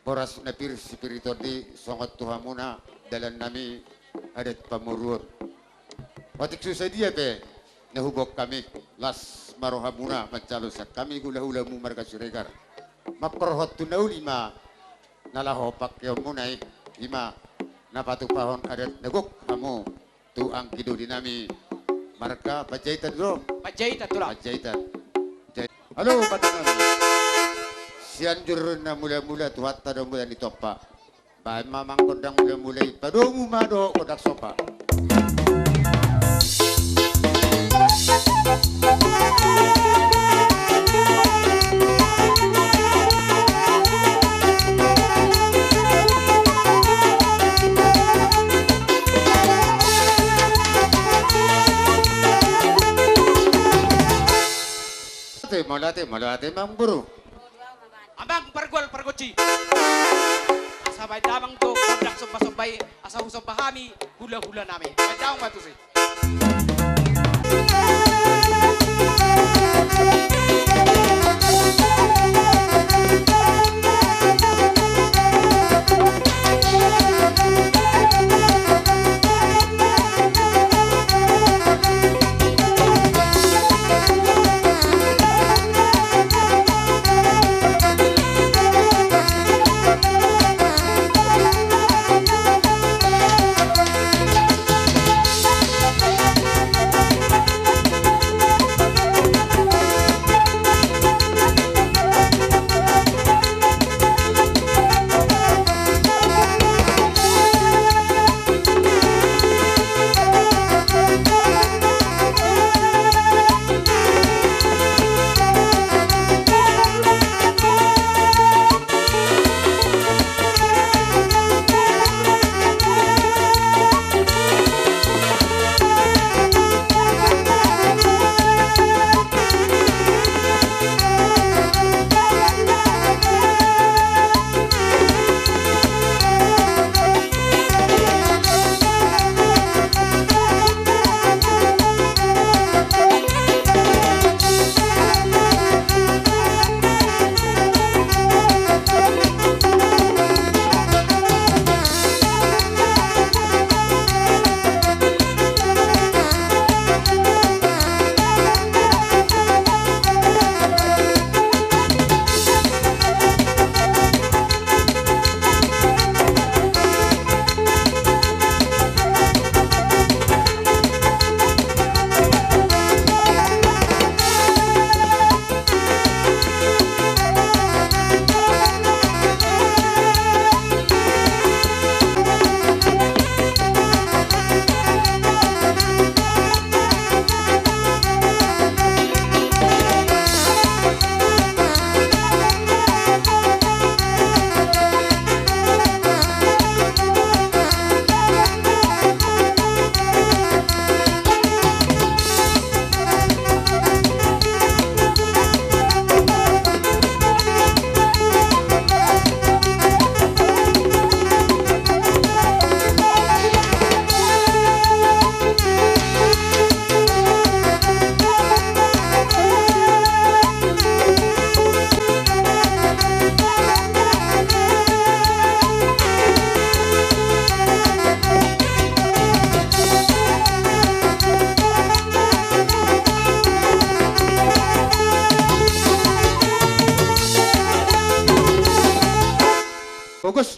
poras na pir spirito di songot tuha muna dalan nami adat pamurur watik susah dia pe na hubok kami las maroha muna mancalo sa kami hula-hula mu marga suregar makorhot tunaw lima nalahopak yaw munay lima napatupahon adat nagok kamu tu ang kido dinami marka pajaitan bro. Pajaitan tulang. Pajaitan. Halo patangan. Sianjur na mula-mula tuhat tadong mula ni topa. Bahan mamang kondang mula-mula ipadong umado kodak sopa. Malate mang buru. Abang pergol pergoci. Asabay damang to produk sopa-sopay asa usap pahami hula-hula nami. Padang batu sih.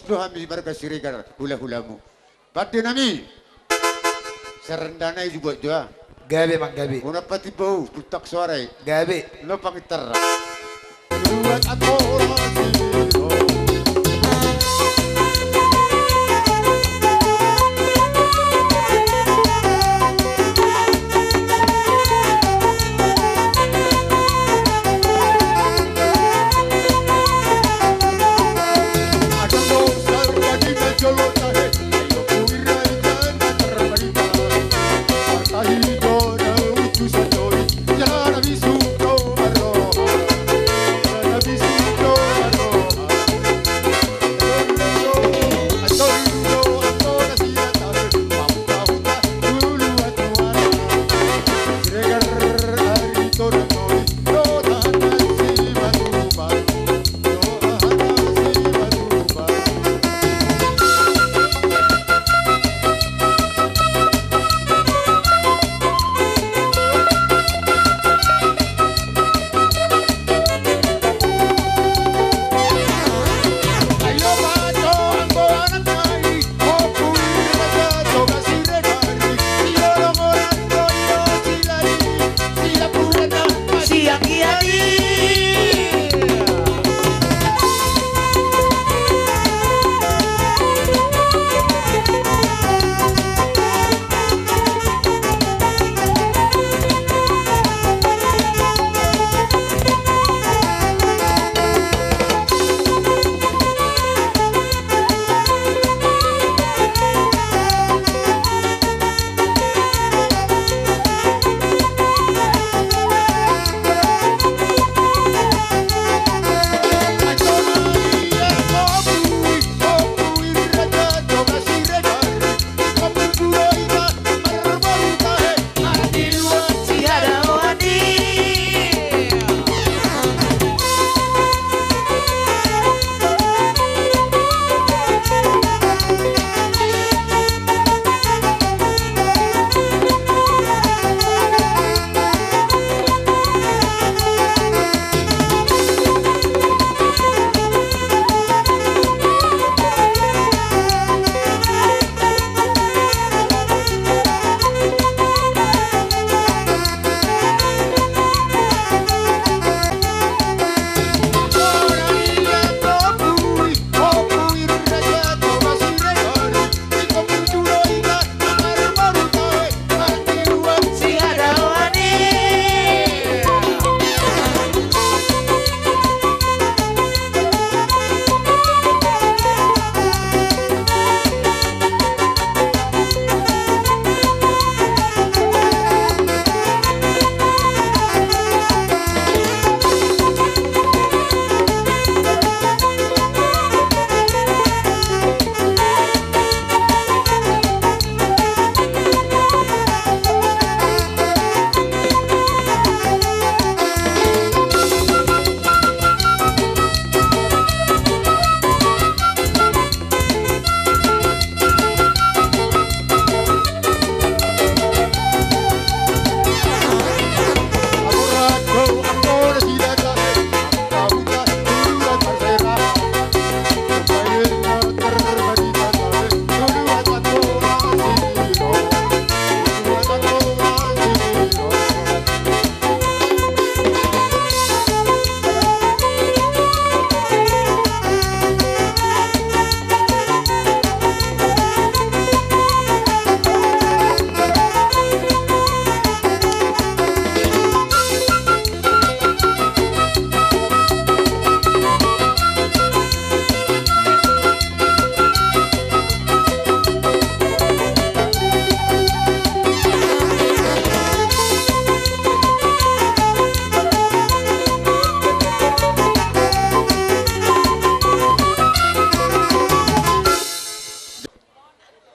do hami barga sirigar hula-hulamu. Pati nami. Serendana ibu buat doa. Gabe mang gabe. Una pati bau putak suarai. Gabe. Lo pangiter. Buat aku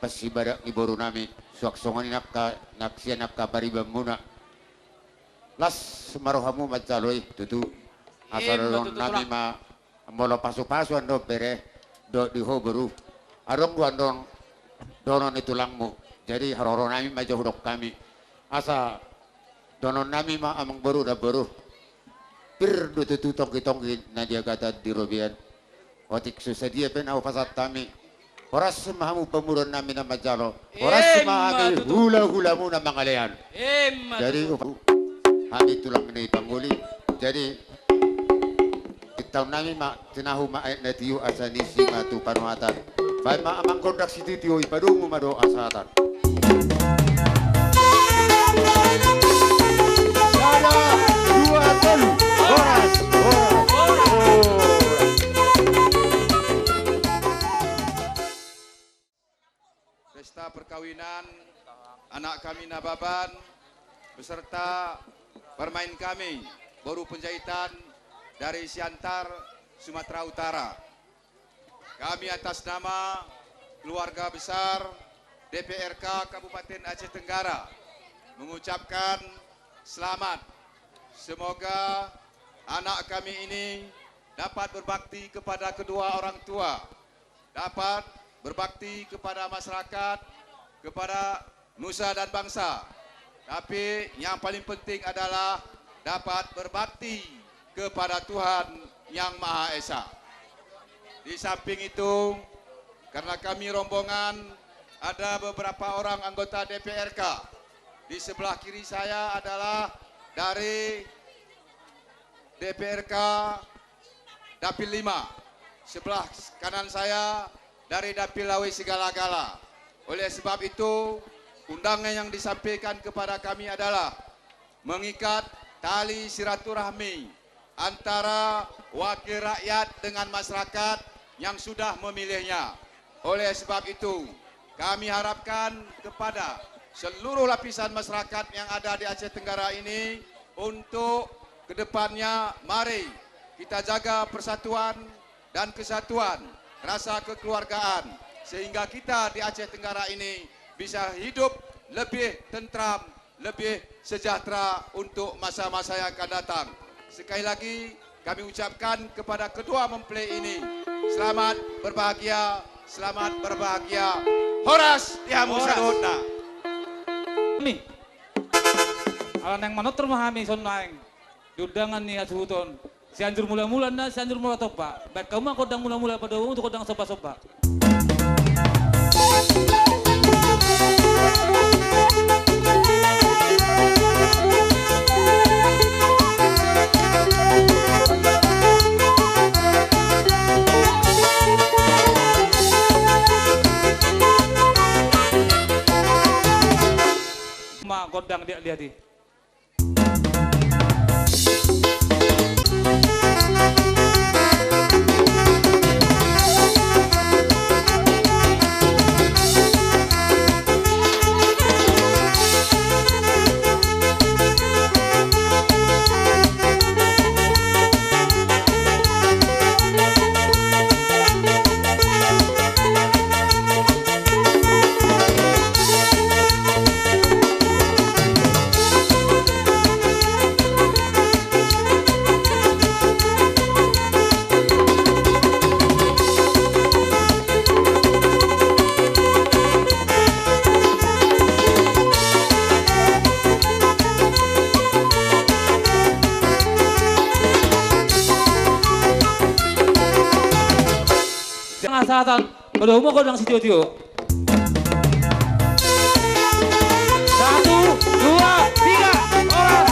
Pasibadak iboru nami suaksongan naksian napka paribam muna. Las marohamu macaloi tutu asal nami ma molo pasu-pasu ando bere do diho beru arong duandong donon itu langmu. Jadi haroro nami majo hudok kami asa donon nami ma amang beru da beru pir do tutu tongki-tongki nadia kata di robian Otik susadia pen au pasat tami. Oras semahamu pemuron nami nama jalo. Oras semahami hula-hula mu nama ngalean. Jadi kami tulang ini pangguli. Jadi kita nami mak tenahu mak ayat natiu asani sima tu panuatan. Baik mak amang kondak situ tiu ipadungu mado asatan. Pesta perkawinan anak kami Nababan beserta permain kami baru penjahitan dari Siantar, Sumatera Utara. Kami atas nama keluarga besar DPRK Kabupaten Aceh Tenggara mengucapkan selamat. Semoga anak kami ini dapat berbakti kepada kedua orang tua, dapat berbakti kepada masyarakat, kepada nusa dan bangsa. Tapi yang paling penting adalah dapat berbakti kepada Tuhan Yang Maha Esa. Di samping itu, karena kami rombongan ada beberapa orang anggota DPRK. Di sebelah kiri saya adalah dari DPRK Dapil 5. Sebelah kanan saya dari Dapil Lawe Segala-Gala. Oleh sebab itu, undangan yang disampaikan kepada kami adalah mengikat tali silaturahmi antara wakil rakyat dengan masyarakat yang sudah memilihnya. Oleh sebab itu, kami harapkan kepada seluruh lapisan masyarakat yang ada di Aceh Tenggara ini untuk kedepannya mari kita jaga persatuan dan kesatuan, rasa kekeluargaan, sehingga kita di Aceh Tenggara ini bisa hidup lebih tentram, lebih sejahtera untuk masa-masa yang akan datang. Sekali lagi kami ucapkan kepada kedua mempelai ini, selamat berbahagia, selamat berbahagia. Horas dihamu sadona. Kami alan yang manotor mahami sonnaeng diundangan ni asuhuton si anjur mula-mula na si anjur mula topa baik kamu kodang mula-mula pada untuk kodang sopa-sopa. Kodang dia lihat di. Asatan, pada umur kodang si Tio-Tio. 1, 2, 3, orang.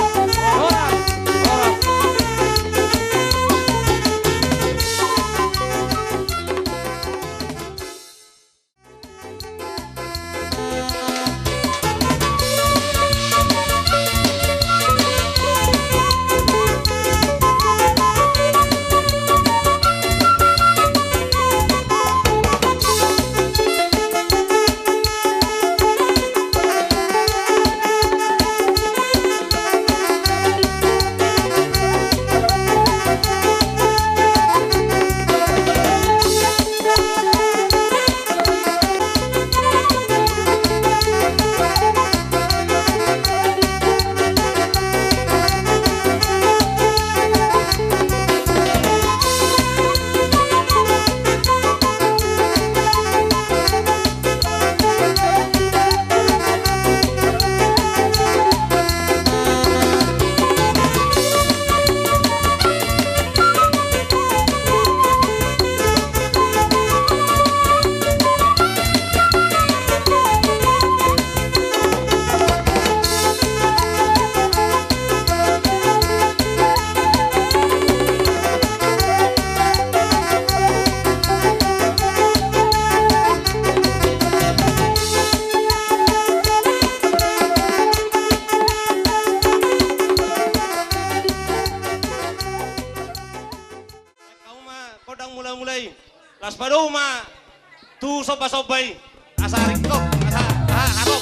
soba-sobay. Asa ringkok, asa harok.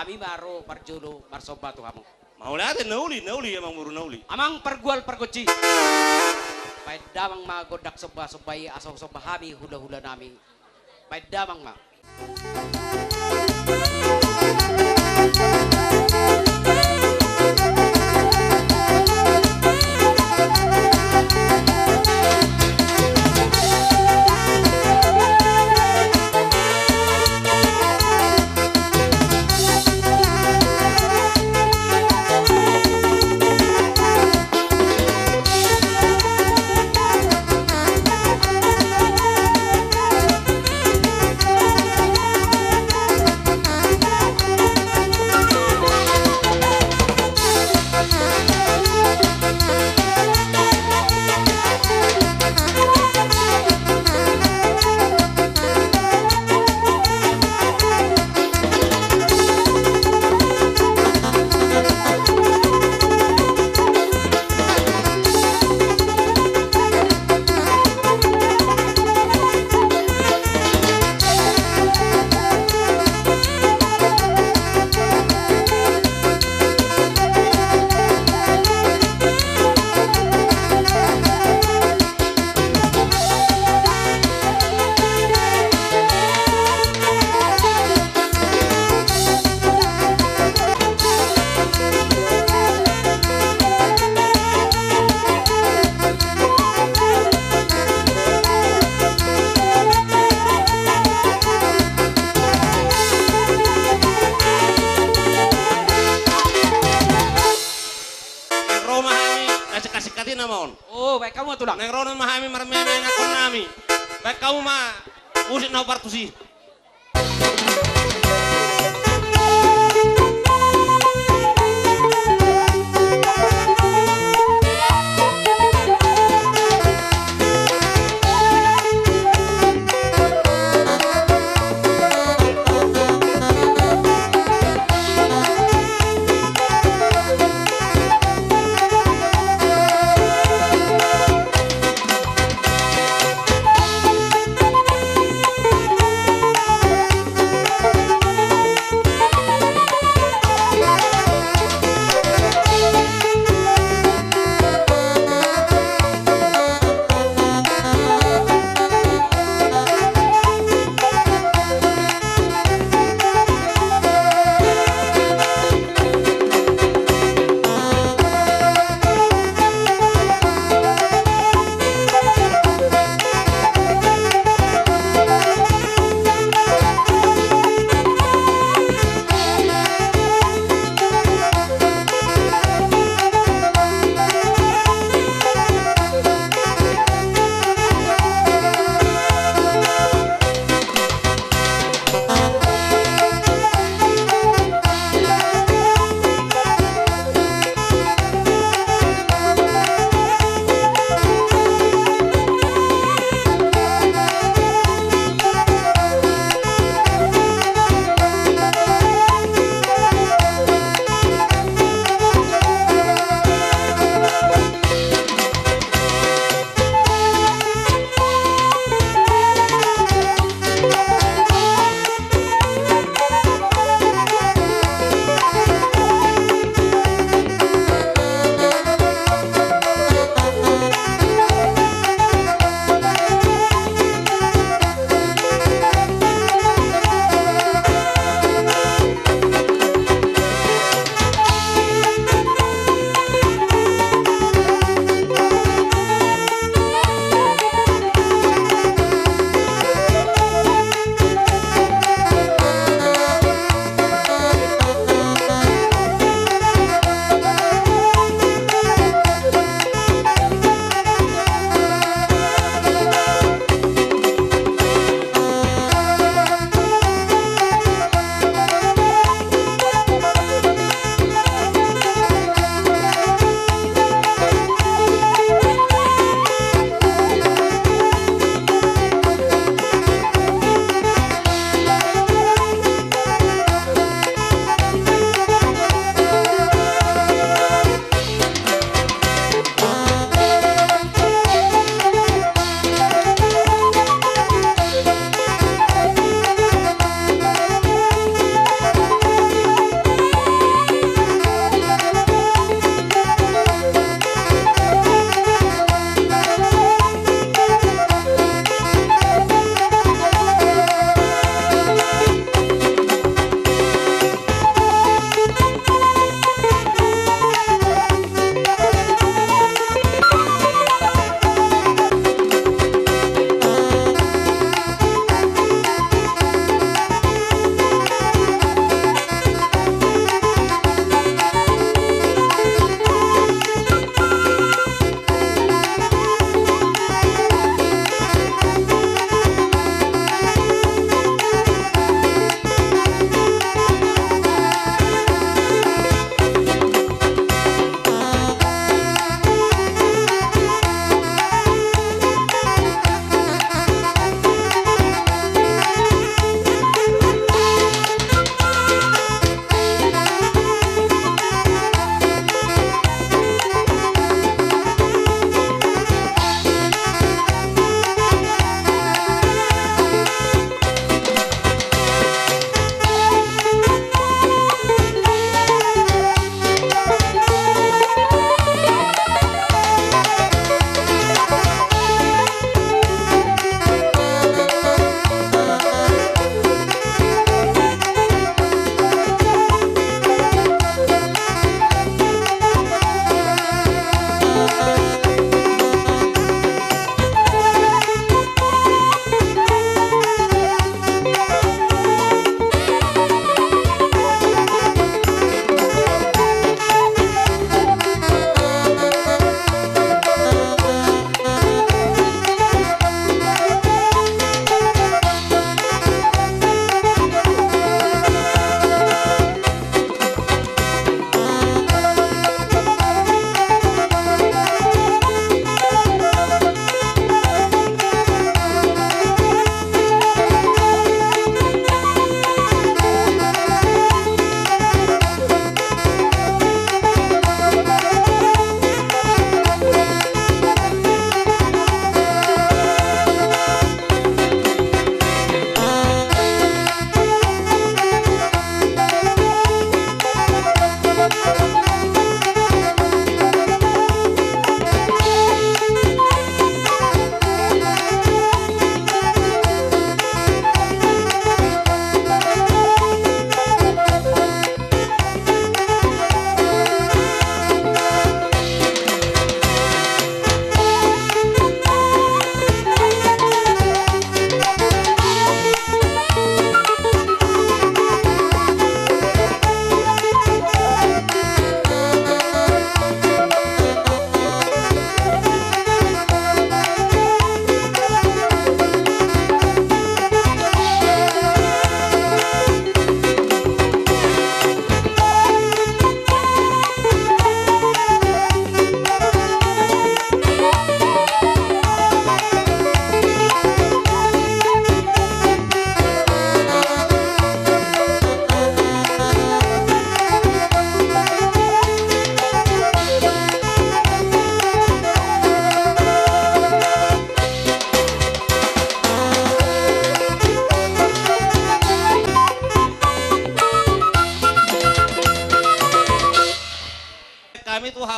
Kami baru perjulu marsoba tuh kamu. Mau lihat nauli emang buru nauli. Amang pergual pergoci. Baik damang magodak soba sobai asal soba kami hula nami. Baik damang ma. Oh, baik kamu tuh lang. Neng ronon mahami marmeme ngakon nami. Baik kamu mah musik na partusi.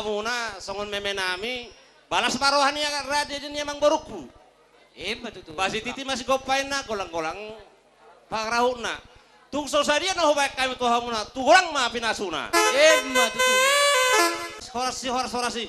muna songon meme nami balas marohani ya radia jadi emang baruku. Betul. Basi titi masih gopain na kolang-kolang pagrahuk na. Tung sadia no baik kami tuh hamuna tulang ma pinasuna. Betul. Horasi.